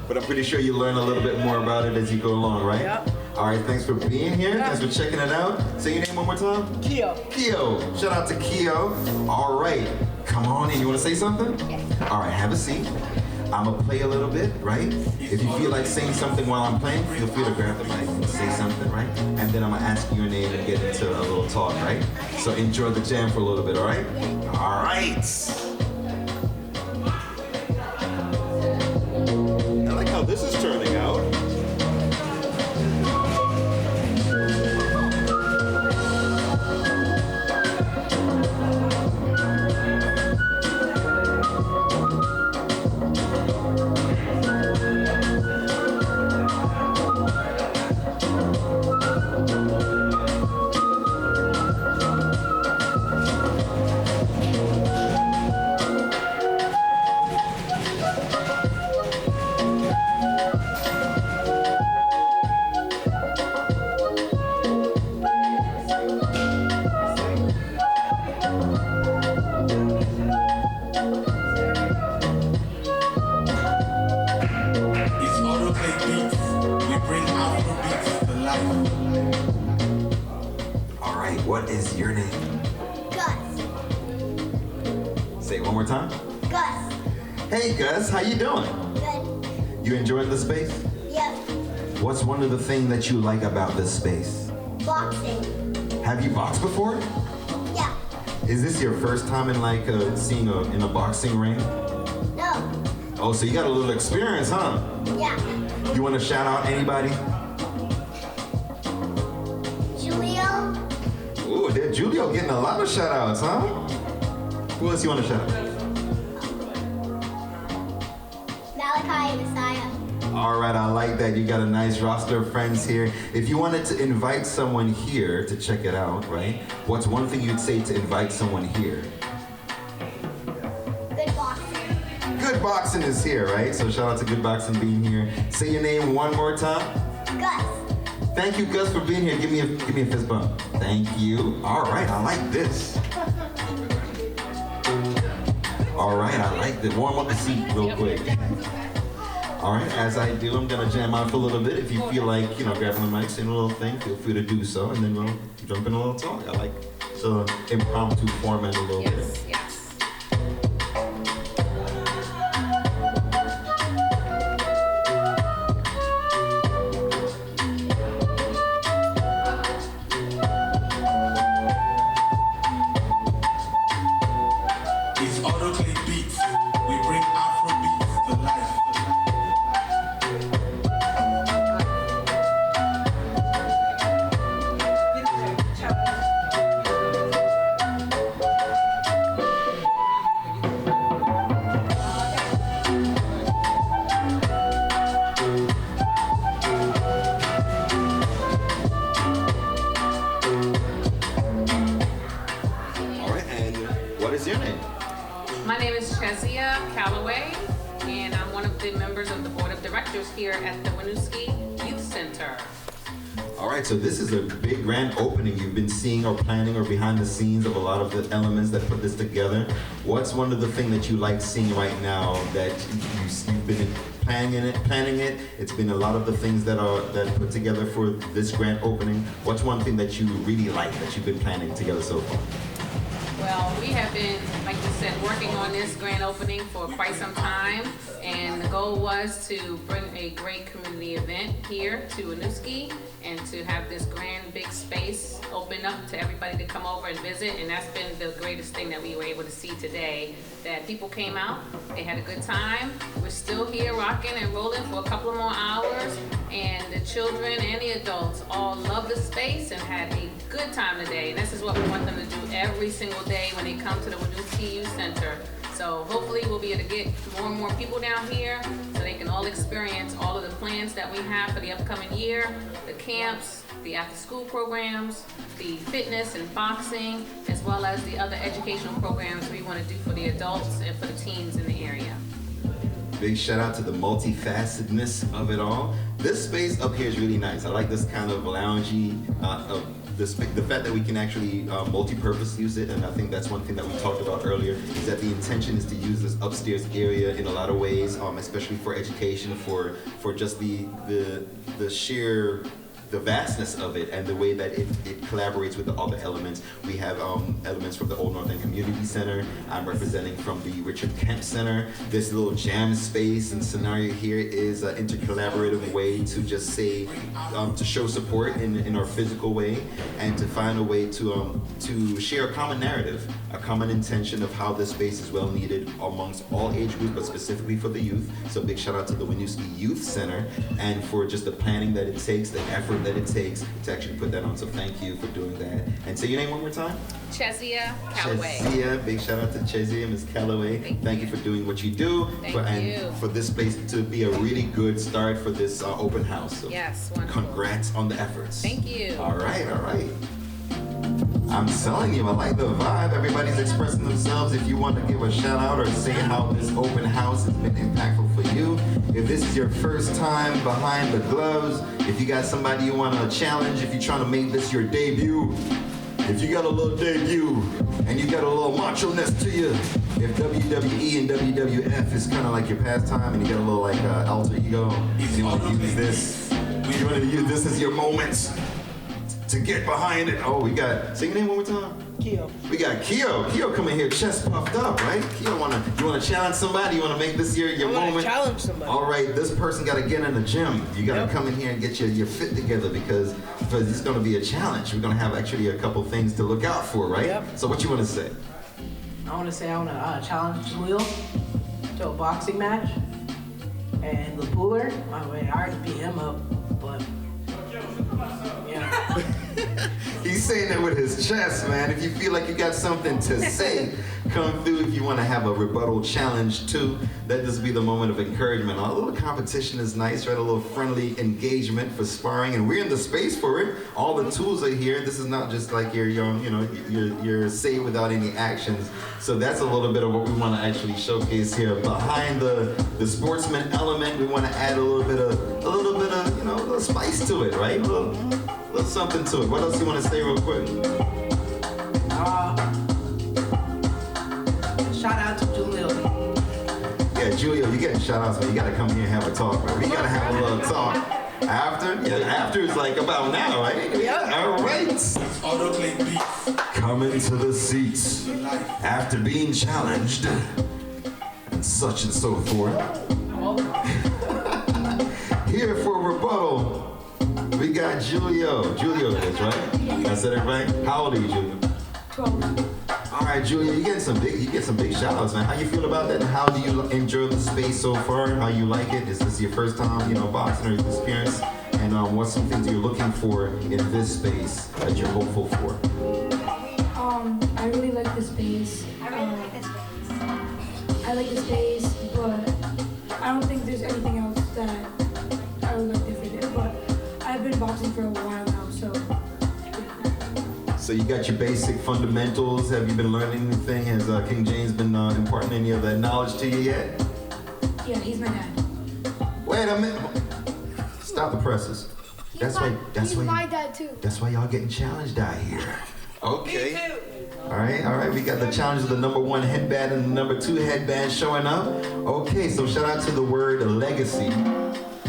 But I'm pretty sure you learn a little bit more about it as you go along, right? Yep. All right, thanks for being here. Thanks for checking it out. Say your name one more time. Keo. Keo. Shout out to Keo. All right, come on in. You want to say something? Yes. All right, have a seat. I'm gonna play a little bit, right? If you feel like saying something while I'm playing, feel free to grab the mic and say something, right? And then I'm gonna ask you your name and get into a little talk, right? So enjoy the jam for a little bit, all right? All right. I like how this is turning out. What is your name? Gus. Say it one more time. Gus. Hey Gus, how you doing? Good. You enjoying the space? Yep. What's one of the things that you like about this space? Boxing. Have you boxed before? Yeah. Is this your first time in seeing in a boxing ring? No. Oh, so you got a little experience, huh? Yeah. You want to shout out anybody? Julio. Ooh, Julio getting a lot of shout outs, huh? Who else you want to shout out? Malachi and Messiah. All right, I like that. You got a nice roster of friends here. If you wanted to invite someone here to check it out, right? What's one thing you'd say to invite someone here? Good boxing. Good Boxing is here, right? So shout out to Good Boxing being here. Say your name one more time. Gus. Thank you, Gus, for being here. Give me a fist bump. Thank you. All right, I like this. All right, I like this. Warm up the seat real quick. All right, as I do, I'm gonna jam out for a little bit. If you feel like, grabbing the mic, saying a little thing, feel free to do so, and then we'll jump in a little talk. I like the impromptu format a little bit. Yes. It's autoclave beats. We bring Afro beats to life. All right, and what is your name? My name is Chezia Calloway, and I'm one of the members of the board of directors here at the Winooski Youth Center. All right, so this is a big grand opening. You've been seeing or planning or behind the scenes of a lot of the elements that put this together. What's one of the things that you like seeing right now that you've been planning it? It's been a lot of the things that put together for this grand opening. What's one thing that you really like that you've been planning together so far? Well, we have been, like you said, working on this grand opening for quite some time, and the goal was to bring a great community event here to Winooski and to have this grand big space open up to everybody to come over and visit, and that's been the greatest thing that we were able to see today, that people came out, they had a good time. We're still here rocking and rolling for a couple of more hours, and the children and the adults all love the space and had a good time today, and this is what we want them to do every single day when they come to the Winooski Youth Center. So hopefully we'll be able to get more and more people down here so they can all experience all of the plans that we have for the upcoming year, the camps, the after-school programs, the fitness and boxing, as well as the other educational programs we want to do for the adults and for the teens in the area. Big shout out to the multifacetedness of it all. This space up here is really nice. I like this kind of loungy, the fact that we can actually multi-purpose use it, and I think that's one thing that we talked about earlier, is that the intention is to use this upstairs area in a lot of ways, especially for education, for just the sheer the vastness of it and the way that it collaborates with the other elements. We have elements from the Old North End Community Center. I'm representing from the Richard Kemp Center. This little jam space and scenario here is an intercollaborative way to just say, to show support in our physical way, and to find a way to share a common narrative, a common intention of how this space is well needed amongst all age groups, but specifically for the youth. So big shout out to the Winooski Youth Center and for just the planning that it takes, the effort that it takes to actually put that on. So thank you for doing that. And say your name one more time. Chezia Calloway. Chezia, big shout out to Chezia, Ms. Calloway. Thank you for doing what you do. And for this space to be a really good start for this open house. So yes, wonderful. Congrats on the efforts. Thank you. All right. I'm telling you, I like the vibe. Everybody's expressing themselves. If you want to give a shout out or say how this open house has been impactful for you, if this is your first time behind the gloves, if you got somebody you want to challenge, if you're trying to make this your debut, if you got a little debut and you got a little macho-ness to you, if WWE and WWF is kind of like your pastime and you got a little like alter ego, you want to use this, you want to use this as your moment to get behind it. Oh, we got, say your name one more time. Keo. We got Keo. Keo coming here chest puffed up, right? Keo, you wanna challenge somebody? You wanna make this your moment? Challenge somebody. All right, this person gotta get in the gym. You gotta come in here and get your fit together because it's gonna be a challenge. We're gonna have actually a couple things to look out for, right? Yep. So what you wanna say? I want to challenge Jaleel to a boxing match. And the Pooler, I already beat him up, but yeah. He's saying that with his chest, man. If you feel like you got something to say, come through. If you want to have a rebuttal challenge too, let this be the moment of encouragement. A little competition is nice, right? A little friendly engagement for sparring, and we're in the space for it. All the tools are here. This is not just like your say without any actions. So that's a little bit of what we want to actually showcase here. Behind the sportsman element, we want to add a little bit of a little spice to it, right? A little something to it. What else do you want to say real quick? Shout out to Jaleel. Yeah, Julio, you getting shout outs, man. You gotta come here and have a talk, man. We gotta have a little talk. After? Yeah, after is like about now, right? Yeah. All right. Coming to the seats after being challenged and such and so forth. Here for rebuttal, we got Julio. Julio is, right? I said it right? How old are you, Julio? 12. All right, Julia, you get some big shout outs, man. How you feel about that? And how do you enjoy the space so far? How you like it? Is this your first time, boxing or experience? And what's some things you're looking for in this space that you're hopeful for? I really like the space. I like the space, but I don't think there's anything else that I would like different. But I've been boxing for a while now, so. So you got your basic fundamentals. Have you been learning anything? Has King James been imparting any of that knowledge to you yet? Yeah, he's my dad. Wait a minute. Stop the presses. That's why my dad too. That's why y'all getting challenged out here. Okay. All right. We got the challenge of the number 1 headband and the number 2 headband showing up. Okay, so shout out to the word legacy.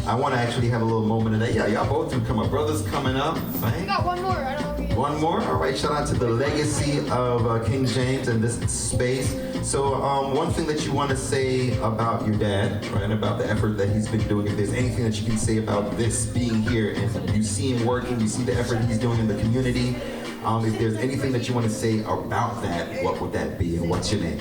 I want to actually have a little moment of that. Yeah, y'all both do come up. Brothers coming up, right? We got one more. I don't know if One more? All right, shout out to the legacy of King James and this space. So one thing that you want to say about your dad, right, about the effort that he's been doing, if there's anything that you can say about this being here and you see him working, you see the effort he's doing in the community, if there's anything that you want to say about that, what would that be and what's your name?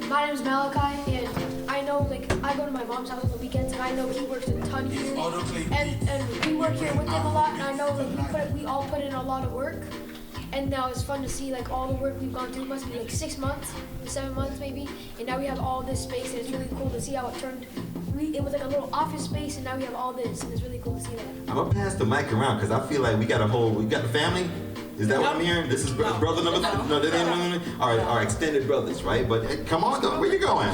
My name is Malachi, and I know, I go to my mom's house on the weekends, and I know he works a ton here, and we work here with him a lot, and I know we all put in a lot of work, and now it's fun to see all the work we've gone through. It must be 6 months, 7 months maybe, and now we have all this space, and it's really cool to see how it turned. It was like a little office space, and now we have all this, and it's really cool to see that. I'm gonna pass the mic around because I feel like we got the family. Is that what I'm hearing? This is brother number 3? No, that ain't our extended brothers, right? But hey, come on, where you going?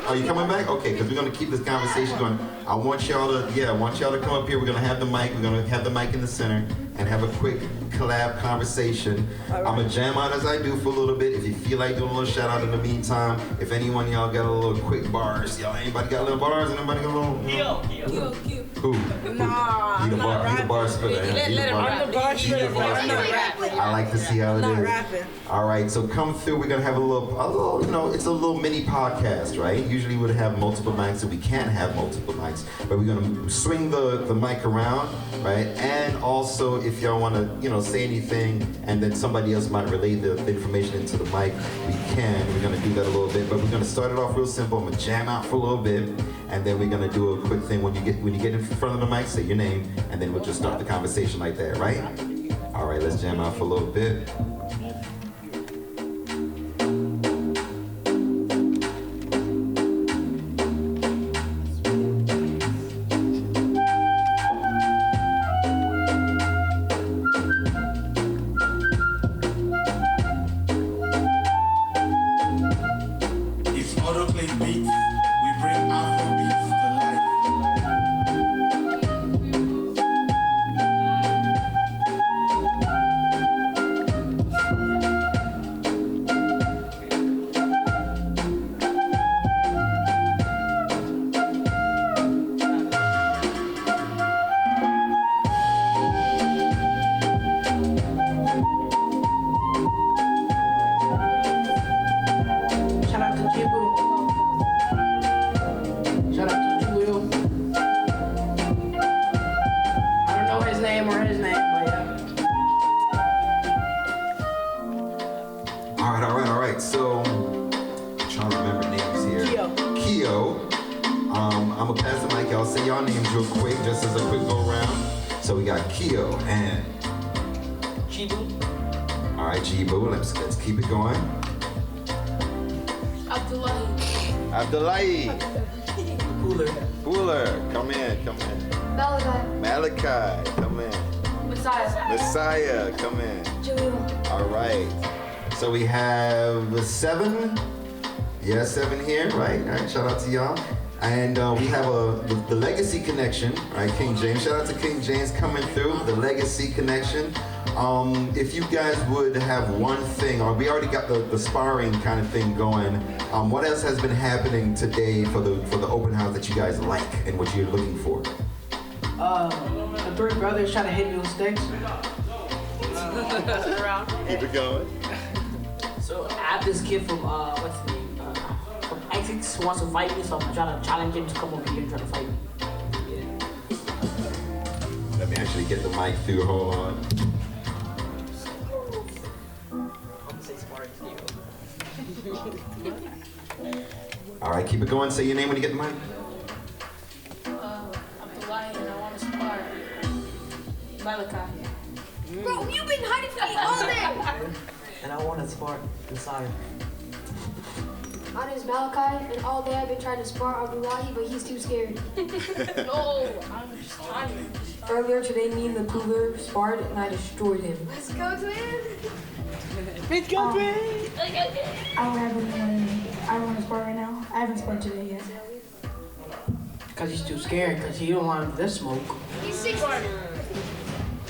Are you coming back? Okay, because we're gonna keep this conversation going. I want y'all to come up here. We're gonna have the mic. We're gonna have the mic in the center and have a quick collab conversation. I'm gonna jam out as I do for a little bit. If you feel like doing a little shout out in the meantime, if anyone of y'all got a little quick bars, anybody got little bars? Anybody got a little? Who? Nah, He the bar spitter. I like to see how it is. All right, so come through. We're gonna have a little, it's a little mini podcast, right? Usually we'd have multiple mics, so we can't have multiple mics, but we're gonna swing the mic around, right? And also, if y'all wanna, say anything, and then somebody else might relay the information into the mic, we can. We're gonna do that a little bit, but we're gonna start it off real simple. I'm gonna jam out for a little bit, and then we're gonna do a quick thing. When you get in front of the mic, say your name, and then we'll just start the conversation like that, right? All right, let's jam out for a little bit. If autoplay beats, we bring Afro beats to life. Shout out to Jibu. Shout out to Julio. I don't know his name or his name, but yeah. All right. So, I'm trying to remember names here. Keo. I'm gonna pass the mic. I'll say y'all names real quick, just as a quick go around. So we got Keo and Jibu. All right, Jibu. Let's keep it going. Abdullahi. Cooler. Come in. Malachi. Come in. Messiah. Come in. Julio. All right. So we have 7. Yeah, 7 here, right? All right. Shout out to y'all. And we have the Legacy Connection, right? King James. Shout out to King James coming through. The Legacy Connection. If you guys would have one thing, or we already got the sparring kind of thing going, what else has been happening today for the open house that you guys like and what you're looking for? The three brothers try to hit me with sticks. Keep it going. So I have this kid from what's his name? From Essex who wants to fight me, so I'm trying to challenge him to come over here and try to fight me. Let me actually get the mic through. Hold on. All right, keep it going. Say your name when you get the mic. I'm Abdullahi and I want to spar Malachi. Bro, you've been hiding from me all day. And I want to spar Messiah. My name is Malachi, and all day I've been trying to spar Abdullahi, but he's too scared. No, I'm just tired. Earlier today, me and the cougar sparred and I destroyed him. Let's go, twins. Let's go, twins. I don't have anyone I want to spar right now. I haven't sparred today yet. Because he's too scared, because he don't want this smoke. He's 16.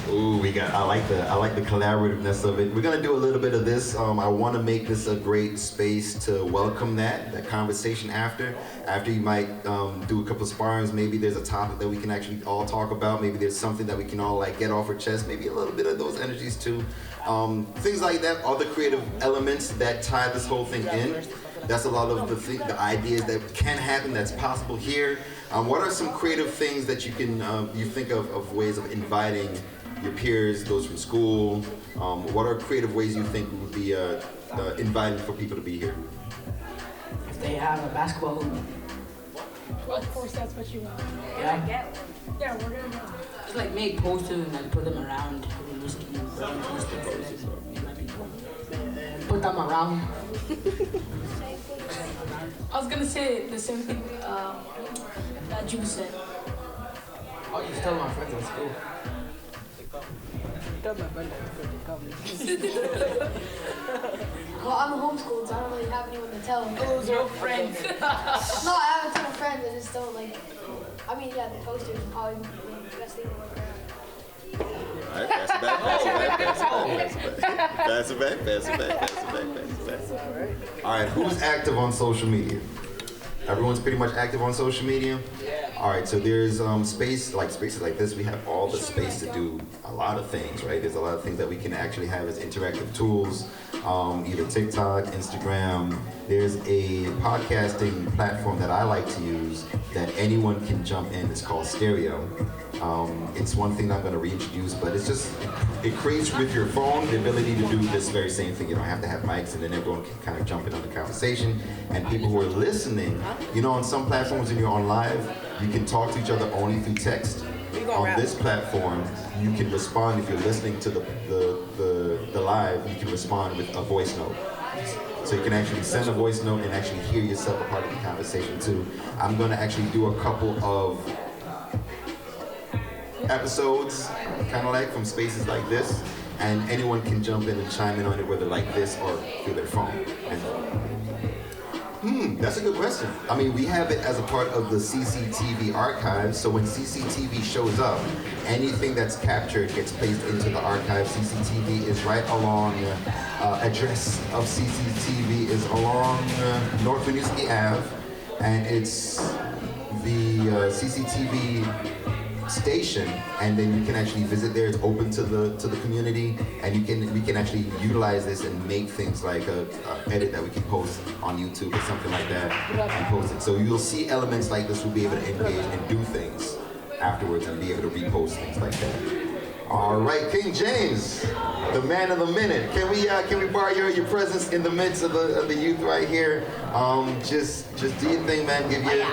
Ooh, I like the collaborativeness of it. We're gonna do a little bit of this. I want to make this a great space to welcome that conversation after. After you might do a couple of sparrings. Maybe there's a topic that we can actually all talk about. Maybe there's something that we can all like get off our chest. Maybe a little bit of those energies too. Things like that. All the creative elements that tie this whole thing in. That's a lot of the ideas that can happen. That's possible here. What are some creative things that you can you think of ways of inviting your peers, those from school? What are creative ways you think would be inviting for people to be here? If they have a basketball hoop. Of course, that's what you want. Yeah. Yeah, we're gonna go. Just like make posters and like put them around. Put them around. I was gonna say the same thing that you said. Oh, you tell my friends at school. Tell my friends to come. Well, I'm homeschooled, so I don't really have anyone to tell. Those are friends. No, I have a ton of friends. I just don't like. I mean, yeah, the posters are probably the best thing to work around. All right, pass it back. All right, who's active on social media? Everyone's pretty much active on social media? All right, so there's spaces like this. We have all the space to do a lot of things, right? There's a lot of things that we can actually have as interactive tools, either TikTok, Instagram. There's a podcasting platform that I like to use that anyone can jump in. It's called Stereo. It's one thing that I'm going to reintroduce, but it creates with your phone the ability to do this very same thing. You don't have to have mics, and then everyone can kind of jump in on the conversation. And people who are listening, on some platforms when you're on live, you can talk to each other only through text. On this platform, you can respond if you're listening to the live. You can respond with a voice note. So you can actually send a voice note and actually hear yourself a part of the conversation too. I'm going to actually do a couple of episodes, kind of like from spaces like this, and anyone can jump in and chime in on it, whether like this or through their phone. That's a good question. I mean, we have it as a part of the CCTV archive, so when CCTV shows up, anything that's captured gets placed into the archive. CCTV is right along, address of CCTV is along North Winooski Ave, and it's the CCTV station, and then you can actually visit there. It's open to the community, and we can actually utilize this and make things like a edit that we can post on YouTube or something like that and post it. So you'll see elements like this. We'll be able to engage and do things afterwards and be able to repost things like that. All right, King James, the man of the minute. Can we borrow your presence in the midst of the youth right here? Just do your thing, man. Give your.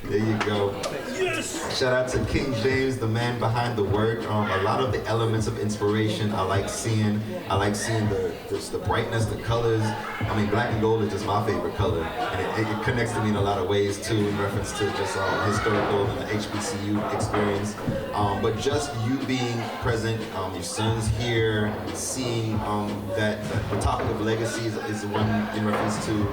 There you go. Yes. Shout out to King James, the man behind the work. A lot of the elements of inspiration I like seeing the brightness, the colors. I mean, black and gold is just my favorite color, and it connects to me in a lot of ways too, in reference to just historical and the HBCU experience. But just you being present, your son's here, seeing that the topic of legacies is the one in reference to.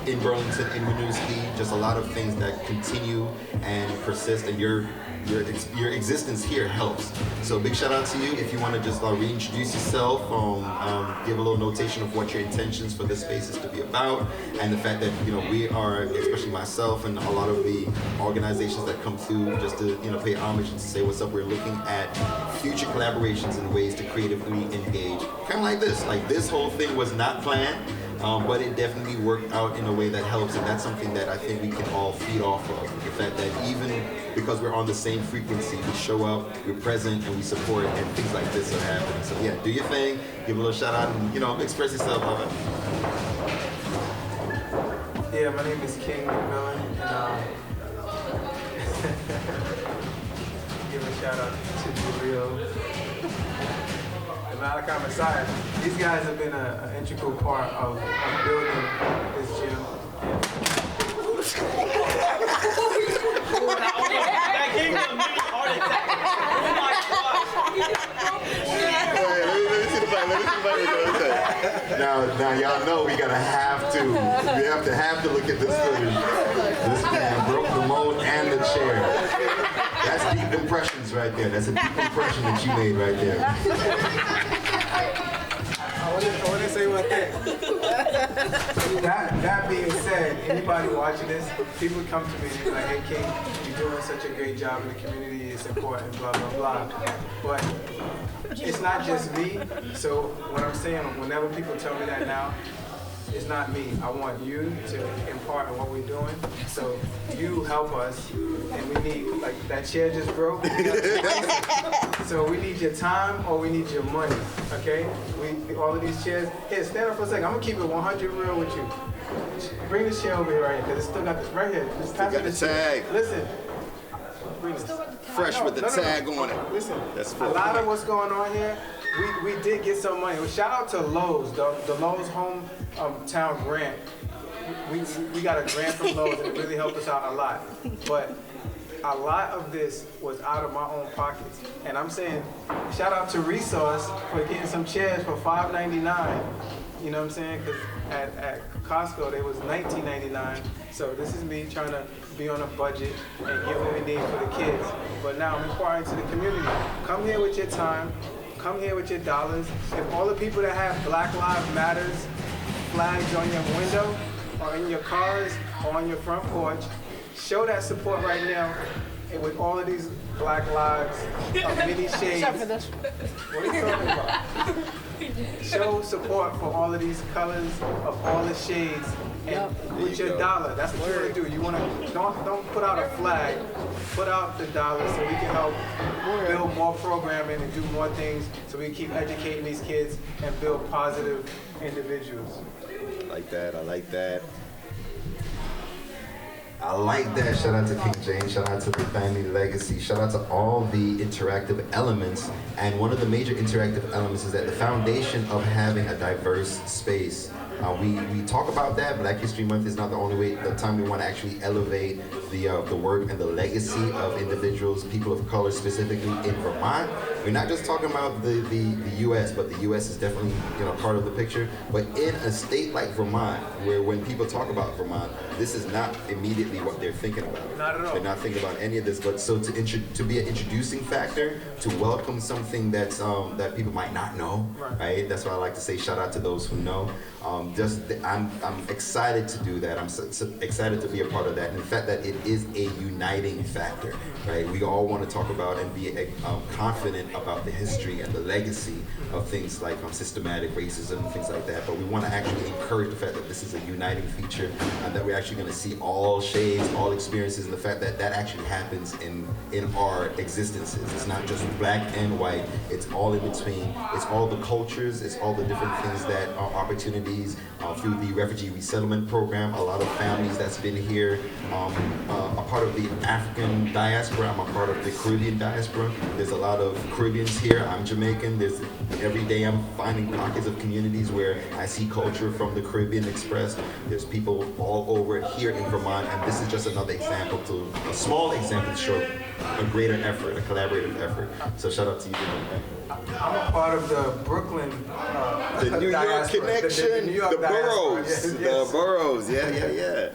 In Burlington, in Winooski, just a lot of things that continue and persist, and your existence here helps. So big shout out to you. If you want to just reintroduce yourself, give a little notation of what your intentions for this space is to be about, and the fact that we are, especially myself and a lot of the organizations that come through, just to pay homage and to say what's up. We're looking at future collaborations and ways to creatively engage. Kind of like this. Like this whole thing was not planned. But it definitely worked out in a way that helps, and that's something that I think we can all feed off of. The fact that even because we're on the same frequency, we show up, we're present, and we support, and things like this are happening. So yeah, do your thing, give a little shout out, and express yourself. Love it. Yeah, my name is King McMillan, and give a shout out to Julio. Malachi Messiah. These guys have been an integral part of building this gym. Now y'all know we have to look at this footage. This man broke the mold and the chair. That's deep impressions right there. That's a deep impression that you made right there. I want to say one thing. That being said, anybody watching this, people come to me and be like, hey King, you're doing such a great job in the community, it's important, blah, blah, blah. But it's not just me. So what I'm saying, whenever people tell me that now, it's not me. I want you to impart on what we're doing. So you help us, and we need, like that chair just broke. So we need your time or we need your money, okay? All of these chairs. Here, stand up for a second. I'm gonna keep it 100 real with you. Bring the chair over here right here, because it's still got this right here. Just pass got the tag. Listen. Fresh with the tag on it. Listen, that's a lot of what's going on here, we did get some money. Well, shout out to Lowe's, the Lowe's hometown grant. We got a grant from Lowe's and it really helped us out a lot. But a lot of this was out of my own pockets. And I'm saying, shout out to Resource for getting some chairs for $5.99. You know what I'm saying? Because at Costco, they was $19.99. So this is me trying to be on a budget and get what we need for the kids. But now I'm inquiring to the community. Come here with your time. Come here with your dollars. If all the people that have Black Lives Matters flags on your window or in your cars or on your front porch, show that support right now. And with all of these Black Lives of many shades. What are you talking about? Show support for all of these colors of all the shades. And with your dollar, that's what you want to do. You want to don't put out a flag, put out the dollar so we can help build more programming and do more things so we can keep educating these kids and build positive individuals. I like that. I like that. I like that. Shout out to King James. Shout out to the family legacy. Shout out to all the interactive elements. And one of the major interactive elements is that the foundation of having a diverse space. We talk about that. Black History Month is not the only way. The time we want to actually elevate the work and the legacy of individuals, people of color, specifically in Vermont. We're not just talking about the U.S., but the U.S. is definitely part of the picture. But in a state like Vermont, where when people talk about Vermont, this is not immediately what they're thinking about. Not at all. They're not thinking about any of this. But so to be an introducing factor, to welcome something that's that people might not know, right? That's why I like to say shout out to those who know. I'm excited to do that. I'm so excited to be a part of that. And the fact that it is a uniting factor, right? We all want to talk about and be confident about the history and the legacy of things like systematic racism and things like that. But we want to actually encourage the fact that this is a uniting feature and that we're actually going to see all shades, all experiences, and the fact that that actually happens in our existences. It's not just black and white. It's all in between. It's all the cultures. It's all the different things that are opportunities through the refugee resettlement program. A lot of families that's been here, a part of the African diaspora. I'm a part of the Caribbean diaspora. There's a lot of Caribbeans here. I'm Jamaican. Every day I'm finding pockets of communities where I see culture from the Caribbean expressed. There's people all over here in Vermont, and this is just another example, a small example to show a greater effort, a collaborative effort. So shout out to you. I'm a part of the Brooklyn the New York diaspora, connection, the New York the boroughs, yes. the boroughs, yeah.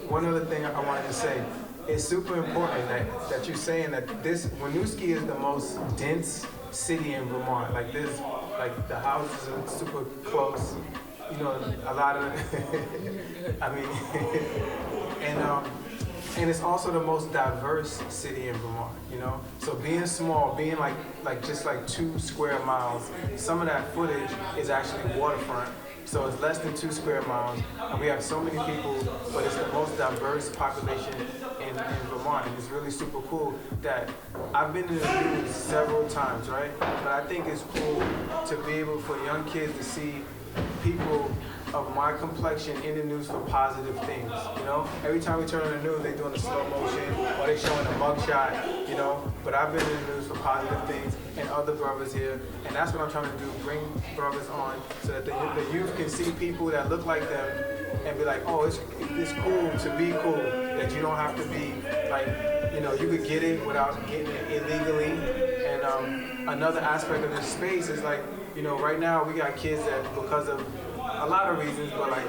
One other thing I wanted to say, it's super important that you're saying that Winooski is the most dense city in Vermont. Like this, like the houses are super close. You know, a lot of, I mean, and it's also the most diverse city in Vermont, you know? So being small, being like just like 2 square miles, some of that footage is actually waterfront. So it's less than 2 square miles, and we have so many people, but it's the most diverse population in Vermont, and it's really super cool that I've been in the news several times, right? But I think it's cool to be able for young kids to see people of my complexion in the news for positive things, you know? Every time we turn on the news, they're doing a slow motion or they're showing a mugshot, you know? But I've been in the news for positive things and other brothers here, and that's what I'm trying to do, bring brothers on so that the youth can see people that look like them and be like, oh, it's cool to be cool, that you don't have to be like, you know, you could get it without getting it illegally. And another aspect of this space is like, you know, right now we got kids that, because of a lot of reasons, but like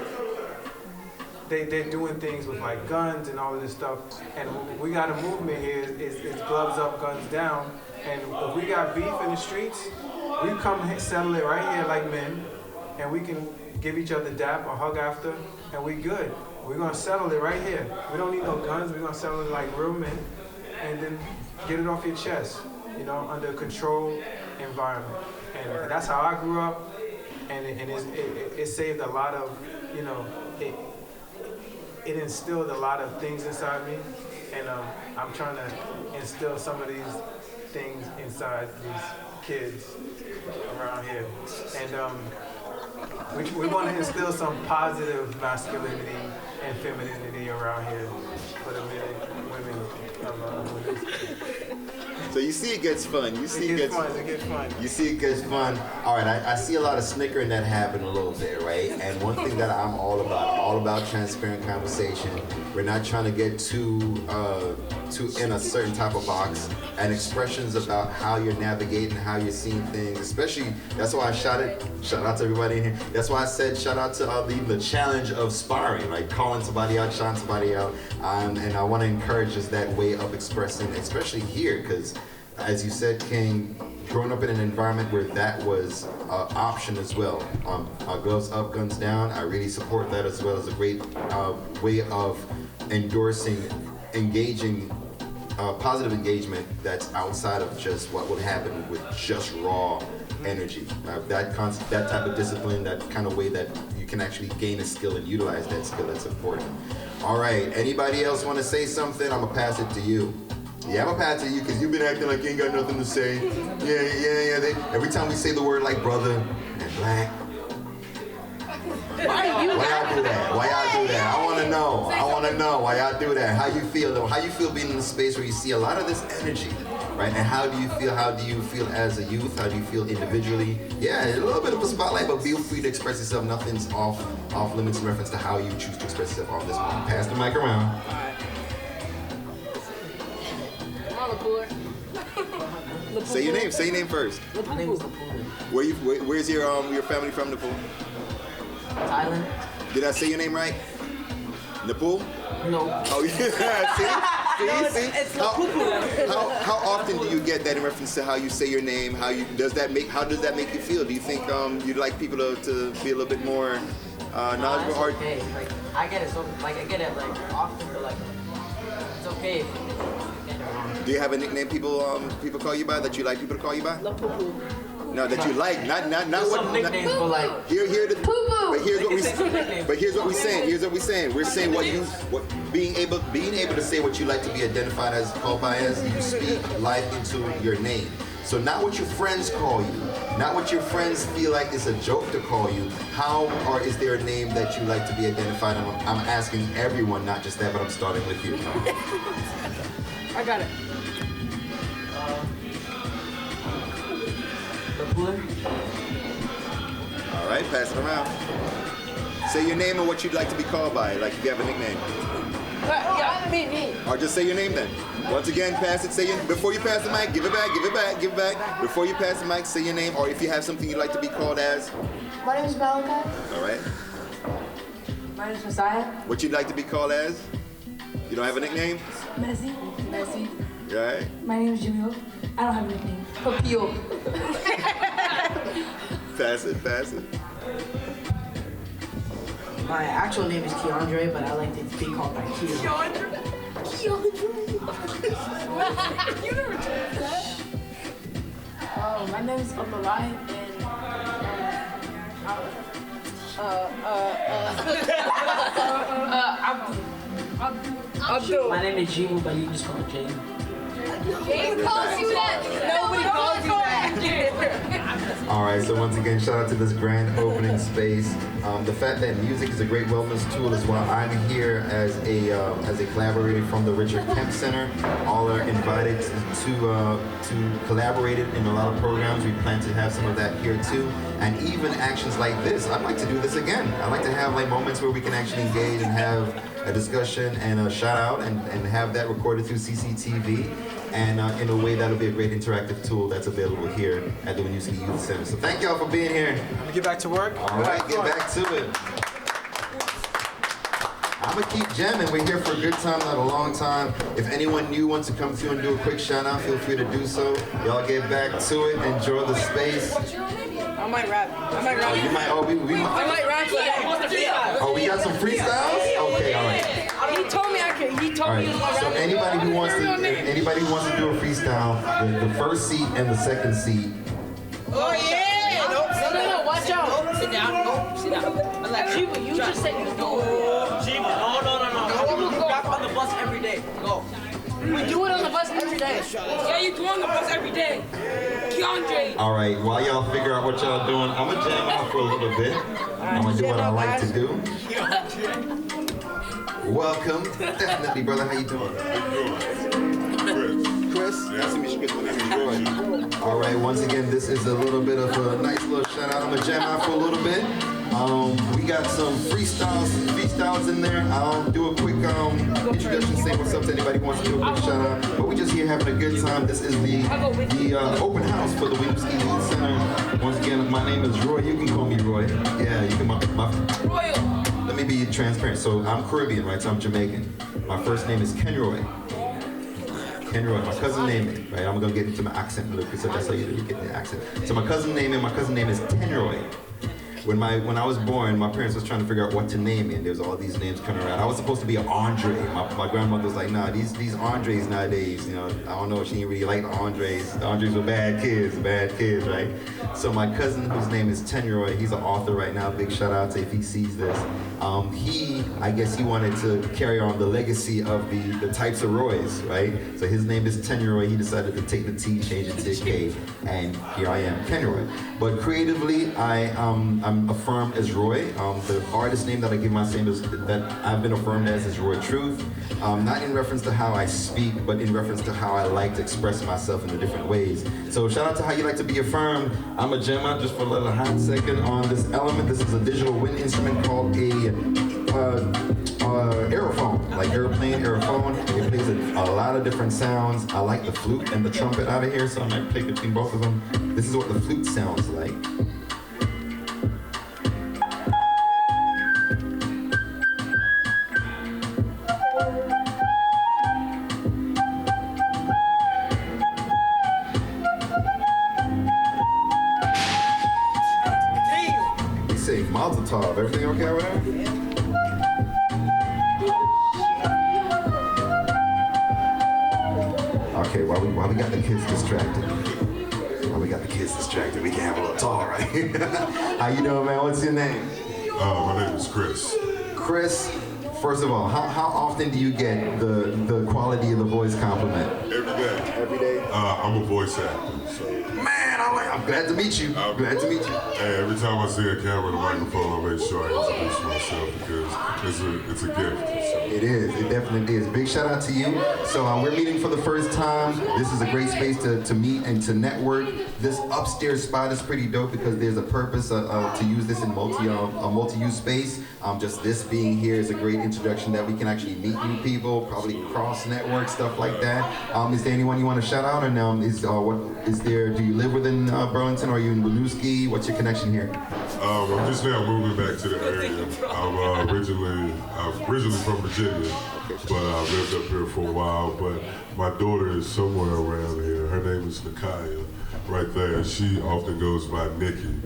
they're doing things with like guns and all of this stuff. And we got a movement here, is gloves up, guns down. And if we got beef in the streets, we come settle it right here like men, and we can give each other dap or hug after, and we good. We're gonna settle it right here. We don't need no guns. We're gonna settle it like real men, and then get it off your chest, you know, under a controlled environment. And that's how I grew up, and it saved a lot of, you know, it instilled a lot of things inside me, and I'm trying to instill some of these things inside these kids around here. And we want to instill some positive masculinity and femininity around here for the men and women of Winooski. So you see it gets fun. You see it gets fun. You see it gets fun. All right, I see a lot of snickering that happen a little bit, right? And one thing that I'm all about transparent conversation. We're not trying to get too in a certain type of box, and expressions about how you're navigating, how you're seeing things, especially, that's why I shout out to everybody in here. That's why I said shout out to the challenge of sparring, like calling somebody out, shouting somebody out. And I want to encourage just that way of expressing, especially here, because as you said, King, growing up in an environment where that was an option as well. Gloves up, guns down. I really support that as well as a great way of endorsing, engaging, positive engagement that's outside of just what would happen with just raw energy. That type of discipline, that kind of way that you can actually gain a skill and utilize that skill, that's important. All right, anybody else want to say something? I'm going to pass it to you. Yeah, I'm gonna pass it to you because you've been acting like you ain't got nothing to say. Yeah. Every time we say the word like brother and black. Why y'all do that? I wanna know why y'all do that. How you feel though? How you feel being in a space where you see a lot of this energy, right? And how do you feel as a youth? How do you feel individually? Yeah, a little bit of a spotlight, but feel free to express yourself. Nothing's off limits in reference to how you choose to express yourself on this one. Pass the mic around. Say your name first. My name is Lapul. Where's your family from, Nepal? Thailand. Did I say your name right? Nepal? No. Oh yeah. See? It's Lapul. How often do you get that in reference to how you say your name? How does that make you feel? Do you think you'd like people to be a little bit more knowledgeable? It's okay. Like I get it often, but like it's okay if you get it wrong. Do you have a nickname people call you by that you like people to call you by? Lapul. No, that you like, not what. Some nicknames, but like. But here's what we're saying. We're saying being able to say what you like to be identified as, called by as. You speak life into your name. So not what your friends call you, not what your friends feel like it's a joke to call you. Or is there a name that you like to be identified? I'm asking everyone, not just that, but I'm starting with you. I got it. All right, pass it around. Say your name and what you'd like to be called by, like if you have a nickname. Yeah, me. Or just say your name then. Once again, pass it. Before you pass the mic, give it back. Before you pass the mic, say your name, or if you have something you'd like to be called as. My name is Malachi. All right. My name is Messiah. What you'd like to be called as? You don't have a nickname? Messi. Right? My name is Julio. I don't have a nickname. Papio. Pass it. My actual name is Keandre, but I like to be called by Keo. Keandre? You never told me that. My name is Abdullah, Abdul. My name is Jimu, but you just call me Jaden. Who calls you that? Nobody calls you that. All right, so once again, shout out to this grand opening space. The fact that music is a great wellness tool as well. I'm here as a collaborator from the Richard Kemp Center. All are invited to collaborate in a lot of programs. We plan to have some of that here too, and even actions like this. I'd like to do this again. I'd like to have like moments where we can actually engage and have a discussion and a shout out and have that recorded through CCTV. And in a way, that'll be a great interactive tool that's available here at the Winooski Youth Center. So thank y'all for being here. I'm gonna get back to work. All right, get back to it. I'm gonna keep jamming. We're here for a good time, not a long time. If anyone new wants to come through and do a quick shout out, feel free to do so. Y'all get back to it. Enjoy the space. I might rap. You might. Oh, we might. I might rap. Oh, we got some freestyles. Okay, all right. He told me I could. He told All me right. he was my So rapper. anybody who wants to do a freestyle, the first seat and the second seat. Oh yeah! No, watch out! Sit down. Sit down. Jiva, you just said you do it. Jimu, no. We rap on the bus every day. Go. We do it on the bus every day. Yeah, you do on the bus every day. Keandre. All right. While y'all figure out what y'all doing, I'm gonna jam out for a little bit. I'm gonna do what I like to do. Welcome. Definitely, brother. How you doing? Chris. Nice to meet you, Chris. My name is Roy. All right. Once again, this is a little bit of a nice little shout out. I'm gonna jam out for a little bit. We got some freestyles in there. I'll do a quick introduction, say what's up to anybody who wants to do a quick shout out. But we just here having a good time. This is the open house for the Winooski Youth Center. Once again, my name is Roy. You can call me Roy. Yeah, you can. Let me be transparent. So I'm Caribbean, right? So I'm Jamaican. My first name is Kenroy. My cousin named me, right? I'm gonna get into my accent a little bit, so that's how you get the accent. So my cousin name is Tenroy. When I was born, my parents was trying to figure out what to name me, and there was all these names coming around. I was supposed to be an Andre. My grandmother was like, nah, these Andres nowadays, I don't know, she didn't really like the Andres. The Andres were bad kids, right? So my cousin, whose name is Tenroy, he's an author right now. Big shout out to if he sees this. I guess he wanted to carry on the legacy of the types of Roys, right? So his name is Tenroy. He decided to take the T, change it to a K, and here I am, Kenroy. But creatively, I'm affirmed as Roy. The artist name that I give myself is that I've been affirmed as is Roy Truth. Not in reference to how I speak, but in reference to how I like to express myself in the different ways. So shout out to how you like to be affirmed. I'm a jam out just for a little hot second on this element. This is a digital wind instrument called a aerophone, like airplane, aerophone. It plays a lot of different sounds. I like the flute and the trumpet out of here, so I might play between both of them. This is what the flute sounds like. He say Mazel Tov. Everything okay over there? Okay, while we got the kids distracted, we can have a little talk, right? How you doing, man? What's your name? My name is Chris. Chris, first of all, how often do you get the quality of the voice compliment? Every day. Every day? I'm a voice actor, so. Man, I'm glad to meet you. Glad to meet you. Hey, every time I see a camera and a microphone, I make sure I introduce myself because it's a gift. So. It is. It definitely is. Big shout out to you. So we're meeting for the first time. This is a great space to meet and to network. This upstairs spot is pretty dope because there's a purpose to use this in multi-use space. Just this being here is a great introduction that we can actually meet new people, probably cross network, stuff like that. Is there anyone you want to shout out? And do you live within Burlington, or are you in Winooski? What's your connection here? I'm just now moving back to the area. I'm originally I'm originally from Virginia, but I've lived up here for a while. But my daughter is somewhere around here. Her name is Nakaya, right there. She often goes by Nikki.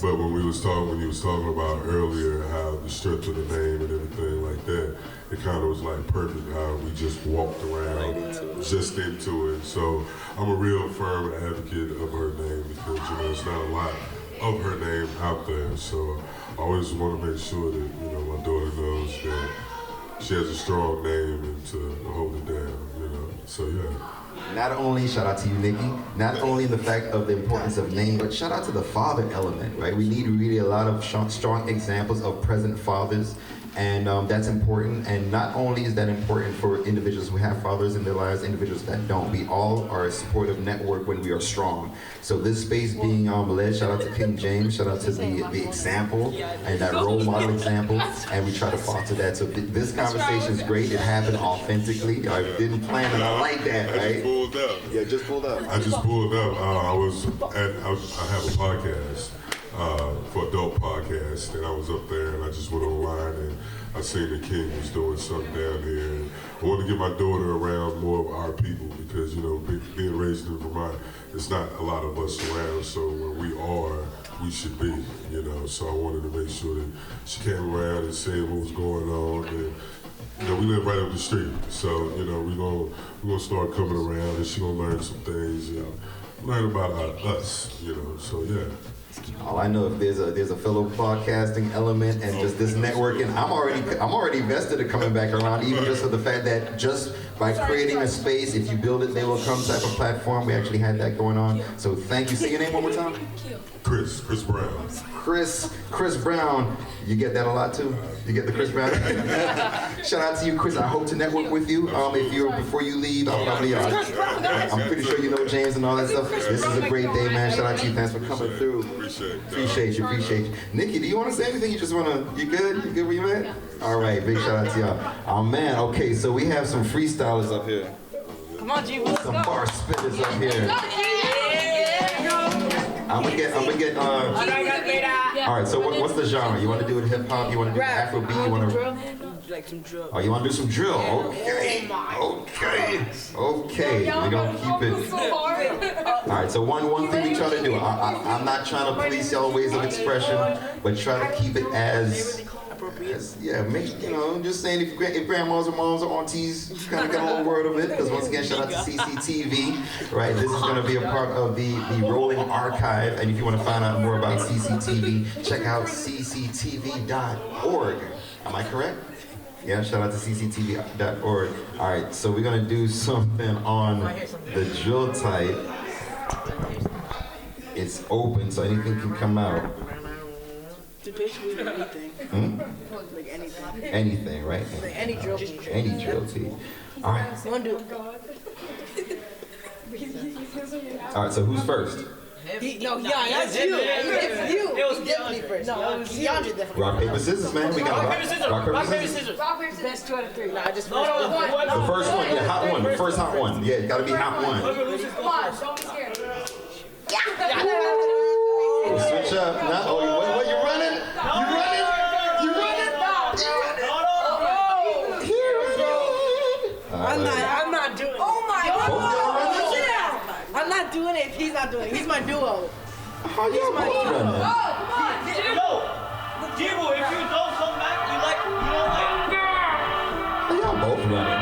But when you was talking about earlier how the strength of the name and everything like that, it kind of was like perfect how we just walked around just into it. So I'm a real firm advocate of her name because it's not a lot of her name out there. So I always want to make sure that my daughter knows that she has a strong name and to hold it down. So yeah. Not only, shout out to you, Nikki, not only the fact of the importance of name, but shout out to the father element, right? We need really a lot of strong examples of present fathers, and that's important. And not only is that important for individuals who have fathers in their lives, individuals that don't. We all are a supportive network when we are strong. So this space being led, shout out to King James, shout out to the example and that role model example, and we try to foster that. So this conversation is great. It happened authentically. I didn't plan it. I like that, right? Pulled up. Yeah, just pulled up. I just pulled up. I have a podcast, for adult podcast, and I was up there and I just went online and I seen the King was doing something down here. And I wanted to get my daughter around more of our people because, being raised in Vermont, it's not a lot of us around, so where we are, we should be, So I wanted to make sure that she came around and said what was going on. And, we live right up the street, so we're gonna start coming around, and she's gonna learn some things and learn about us, So yeah. All I know, if there's a fellow podcasting element and just this networking, I'm already vested in coming back around, even just for the fact that just by creating a space, if you build it, they will come type of platform. We actually had that going on. So thank you. Say your name one more time. Chris Brown. Chris Brown. You get that a lot too? You get the Chris Brown? Shout out to you, Chris. I hope to network with you. Before you leave, I'm pretty sure you know James and all that stuff. This is a great day, man. Shout out to you. Thanks for coming through. Appreciate you. Nikki, do you want to say anything? You good? You good where you at? All right, big shout out to y'all. Oh man, okay, so we have some freestylers up here. Come on, G, let's go. Some bar spitters up here. I'm gonna get. All right. So what's the genre? You want to do it hip hop? You want to do Afrobeat? You want to like some drill? Oh, you want to do some drill? Okay. We're gonna keep it. All right. So one thing we try to do. I'm not trying to police y'all ways of expression, but try to keep it as just saying if grandmas or moms or aunties kind of get a little word of it, because once again, shout out to CCTV, right? This is going to be a part of the rolling archive, and if you want to find out more about CCTV, check out cctv.org. Am I correct? Yeah, shout out to cctv.org. All right, so we're going to do something on the drill type. It's open, so anything can come out. Basically anything. Like anything. Anything, right? Like any drill team. Any drill team. All right. All right, so who's first? That's you. It's you. It was definitely first. No, it was DeAndre definitely. Rock, paper, scissors, man. We got rock, paper, scissors. Rock, paper, scissors. Best 2 out of 3. Nah, just the first one, yeah, hot one. The first hot one. Yeah, it's got to be hot one. Come on, don't be scared. Switch up. What, you running? I'm not doing it. Oh my God. I'm not doing it if he's not doing it. He's my duo. How you my duo? Jibo, if you don't come back, you don't like. Y'all both running.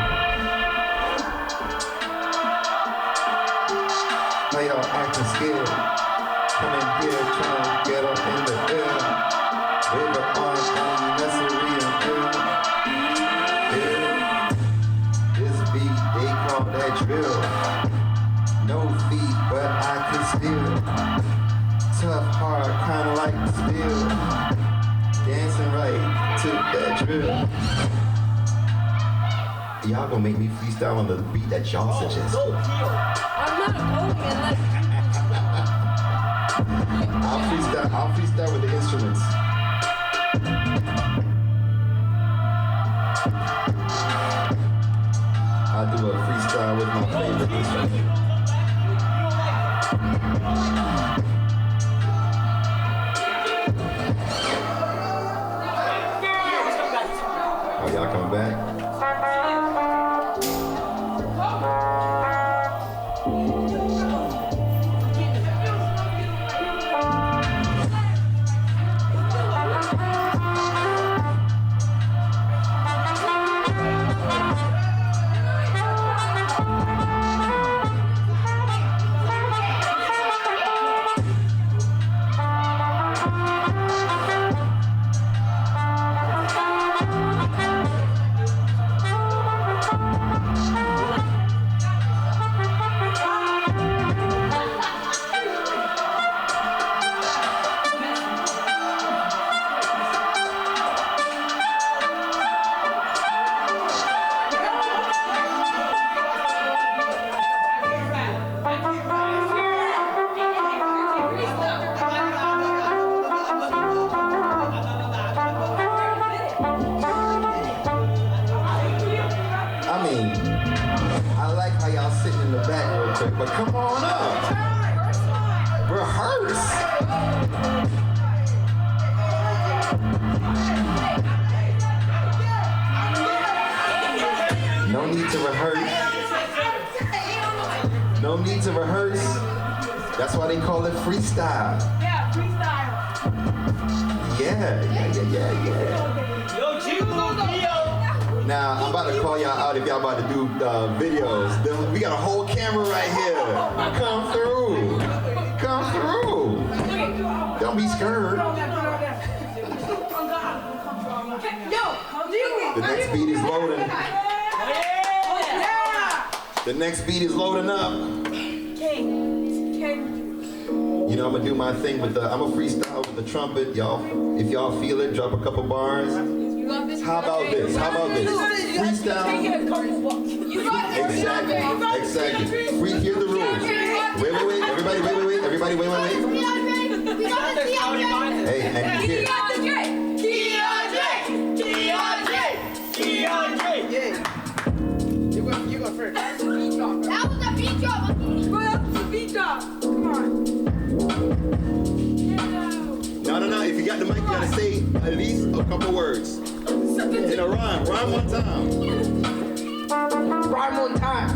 Now y'all acting scared. Come in here trying to get up in the air. Wave your arms and necessary and ill. This beat, they call that drill. No feet, but I can still. Tough, hard, kinda like steel. Dancing right to that drill. Y'all gonna make me freestyle on the beat that y'all suggest. I'm not a I'll freestyle with the instruments. I'll do a freestyle with my favorite instrument. Oh, y'all coming back? But come on up. Rehearse. No need to rehearse. No need to rehearse. That's why they call it freestyle. Yeah, freestyle. Yeah. Now, I'm about to call y'all out if y'all about to do videos. We got a whole camera right here. Come through. Come through. Don't be scared. The next beat is loading. The next beat is loading up. You know, I'm gonna do my thing with I'm gonna freestyle with the trumpet. Y'all, if y'all feel it, drop a couple bars. How about this? Freestyle. Exactly. Here's the rules. Wait. Everybody, wait. Hey, and here. You go first. That was a beat drop. That was a beat drop. Come on. No. If you got the mic, you gotta say at least a couple words. In a rhyme. Rhyme one time. Rhyme one time.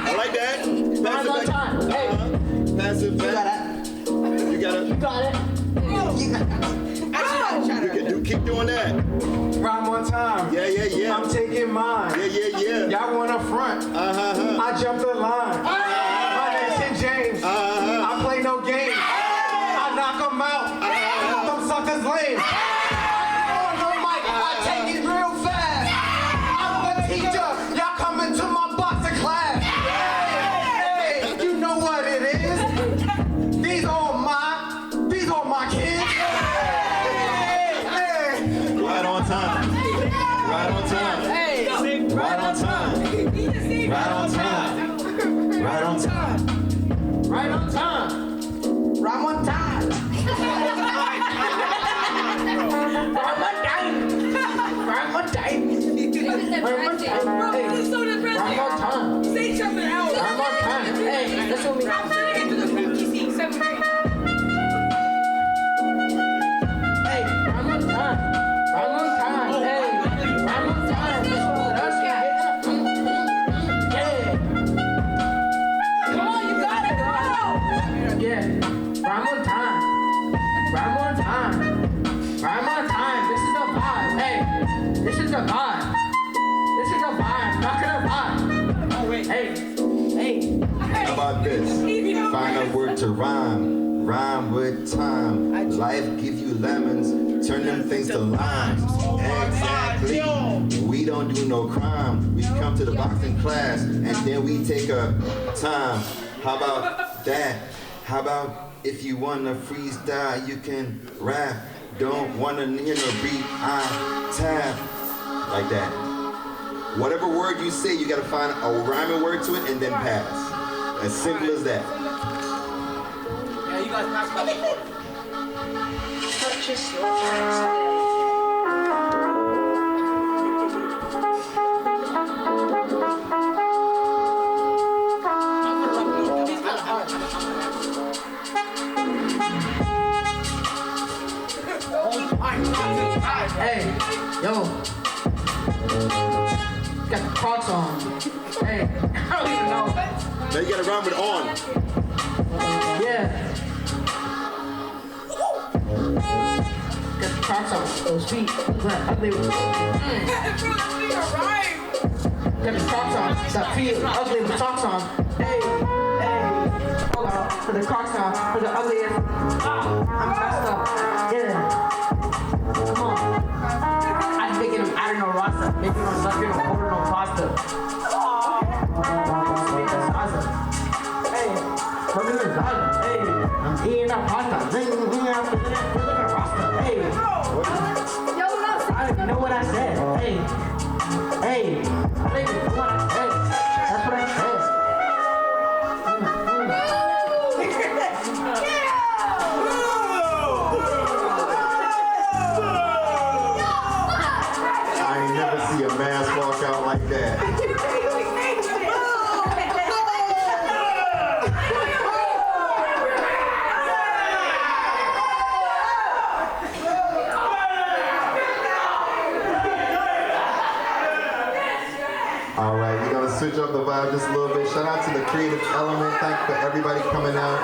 I like that. Rhyme one time. Hey. Pass it back. You got it. Keep doing that. Rhyme one time. Yeah. I'm taking mine. Yeah. Y'all want a front. I jumped the line. My name's King James. I play no games. I knock them out. Them suckers lame. On the mic, I take it real fast. I'm the teacher. Y'all come into my boxing class. Hey, you know what it is. These are my kids. Right on time. Right on time. Right on time. Right on time. Right on time. Right on time. Rhyme on time. Say something else. Rhyme on time. Hey, that's what we rhyme. Hey, rhyme on time. Rhyme on time. Hey, rhyme on time. Come on, you got it. Yeah, rhyme on time. Rhyme on time. Rhyme on time. This is a vibe. Hey, this is a vibe. This is a vibe. Not gonna vibe. Oh wait. Hey. How about this? Find a word to rhyme. Rhyme with time. Life give you lemons. Turn them things to limes. Exactly. We don't do no crime. We come to the boxing class and then we take a time. How about that? How about if you wanna freestyle, you can rap. Don't wanna hear no beat, I tap. Like that. Whatever word you say, you gotta find a rhyming word to it and then pass. As simple as that. Yeah, you guys pass by before. Purchase your tracks. Hey, yo. Got the Crocs on. Hey, I don't even know. Now you gotta rhyme with on. Yeah. Got the Crocs on those feet. Ugly. Got the Crocs on. That feet ugly with socks on. Hey, hey. Hold on. Put the Crocs on. Put the ugly in. I'm messed up. Yeah. Come on. I'm making them adding no rasta. Making them sucking no order no pasta. Sweet salsa. Hey, look at the salsa. Hey, I'm eating that pasta. Look at the rasta. Hey. I don't even know what I said. Hey. Hey. I don't even know what I said. That's what I said. I ain't never see a mask walk out like that. All right, we're gonna switch up the vibe just a little bit. Shout out to the creative element. Thank you for everybody coming out.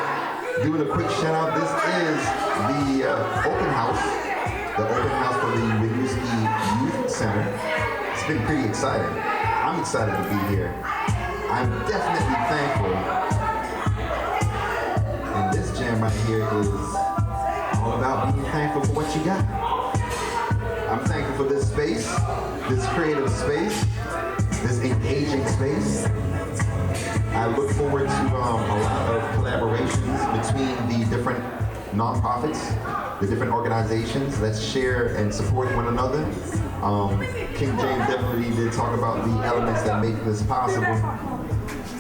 Doing a quick shout out. This is the open house. The open house for the Winooski Youth Center. It's been pretty exciting. I'm excited to be here. I'm definitely thankful. And this jam right here is all about being thankful for what you got. I'm thankful for this space, this creative space, this engaging space. I look forward to a lot of collaborations between the different nonprofits, the different organizations. Let's share and support one another. King James definitely did talk about the elements that make this possible.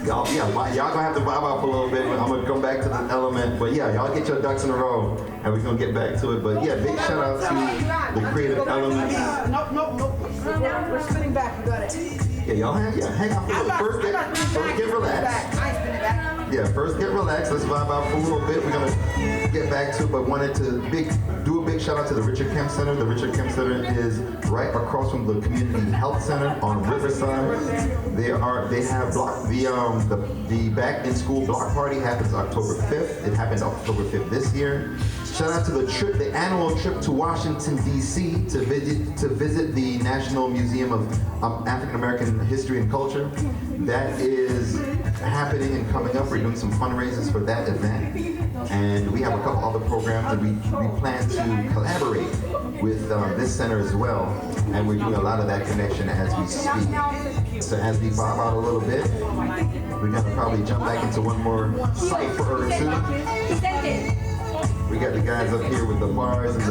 Y'all gonna have to vibe out for a little bit. I'm gonna come back to the element, but yeah, y'all get your ducks in a row, and we're gonna get back to it. But yeah, big shout out to the creative elements. Nope. We're spinning back. You got it. Yeah, y'all hang out for a little. First get relaxed. Yeah, first get relaxed. Let's vibe out for a little bit. We're gonna get back to it, but wanted to do a big shout out to the Richard Kemp Center. The Richard Kemp Center is right across from the Community Health Center on Riverside. They have the back in school block party happens October 5th. It happened October 5th this year. Shout out to the annual trip to Washington D.C. to visit the National Museum of African American History and Culture. That is happening and coming up. We're doing some fundraisers for that event, and we have a couple other programs, and we plan to collaborate with this center as well. And we're doing a lot of that connection as we speak. So as we vibe out a little bit, we're gonna probably jump back into one more cipher or two. We got the guys up here with the bars and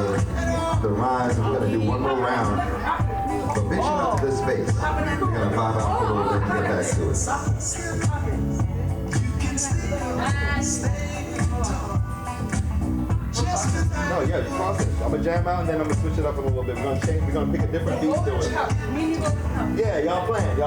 the rhymes, and we're gonna do one more round. But big shout out to this space. We're gonna vibe out for a little bit and get back to it. No, yeah, it's process. I'm gonna jam out and then I'm gonna switch it up a little bit. We're gonna pick a different beat to it. Yeah, y'all playing.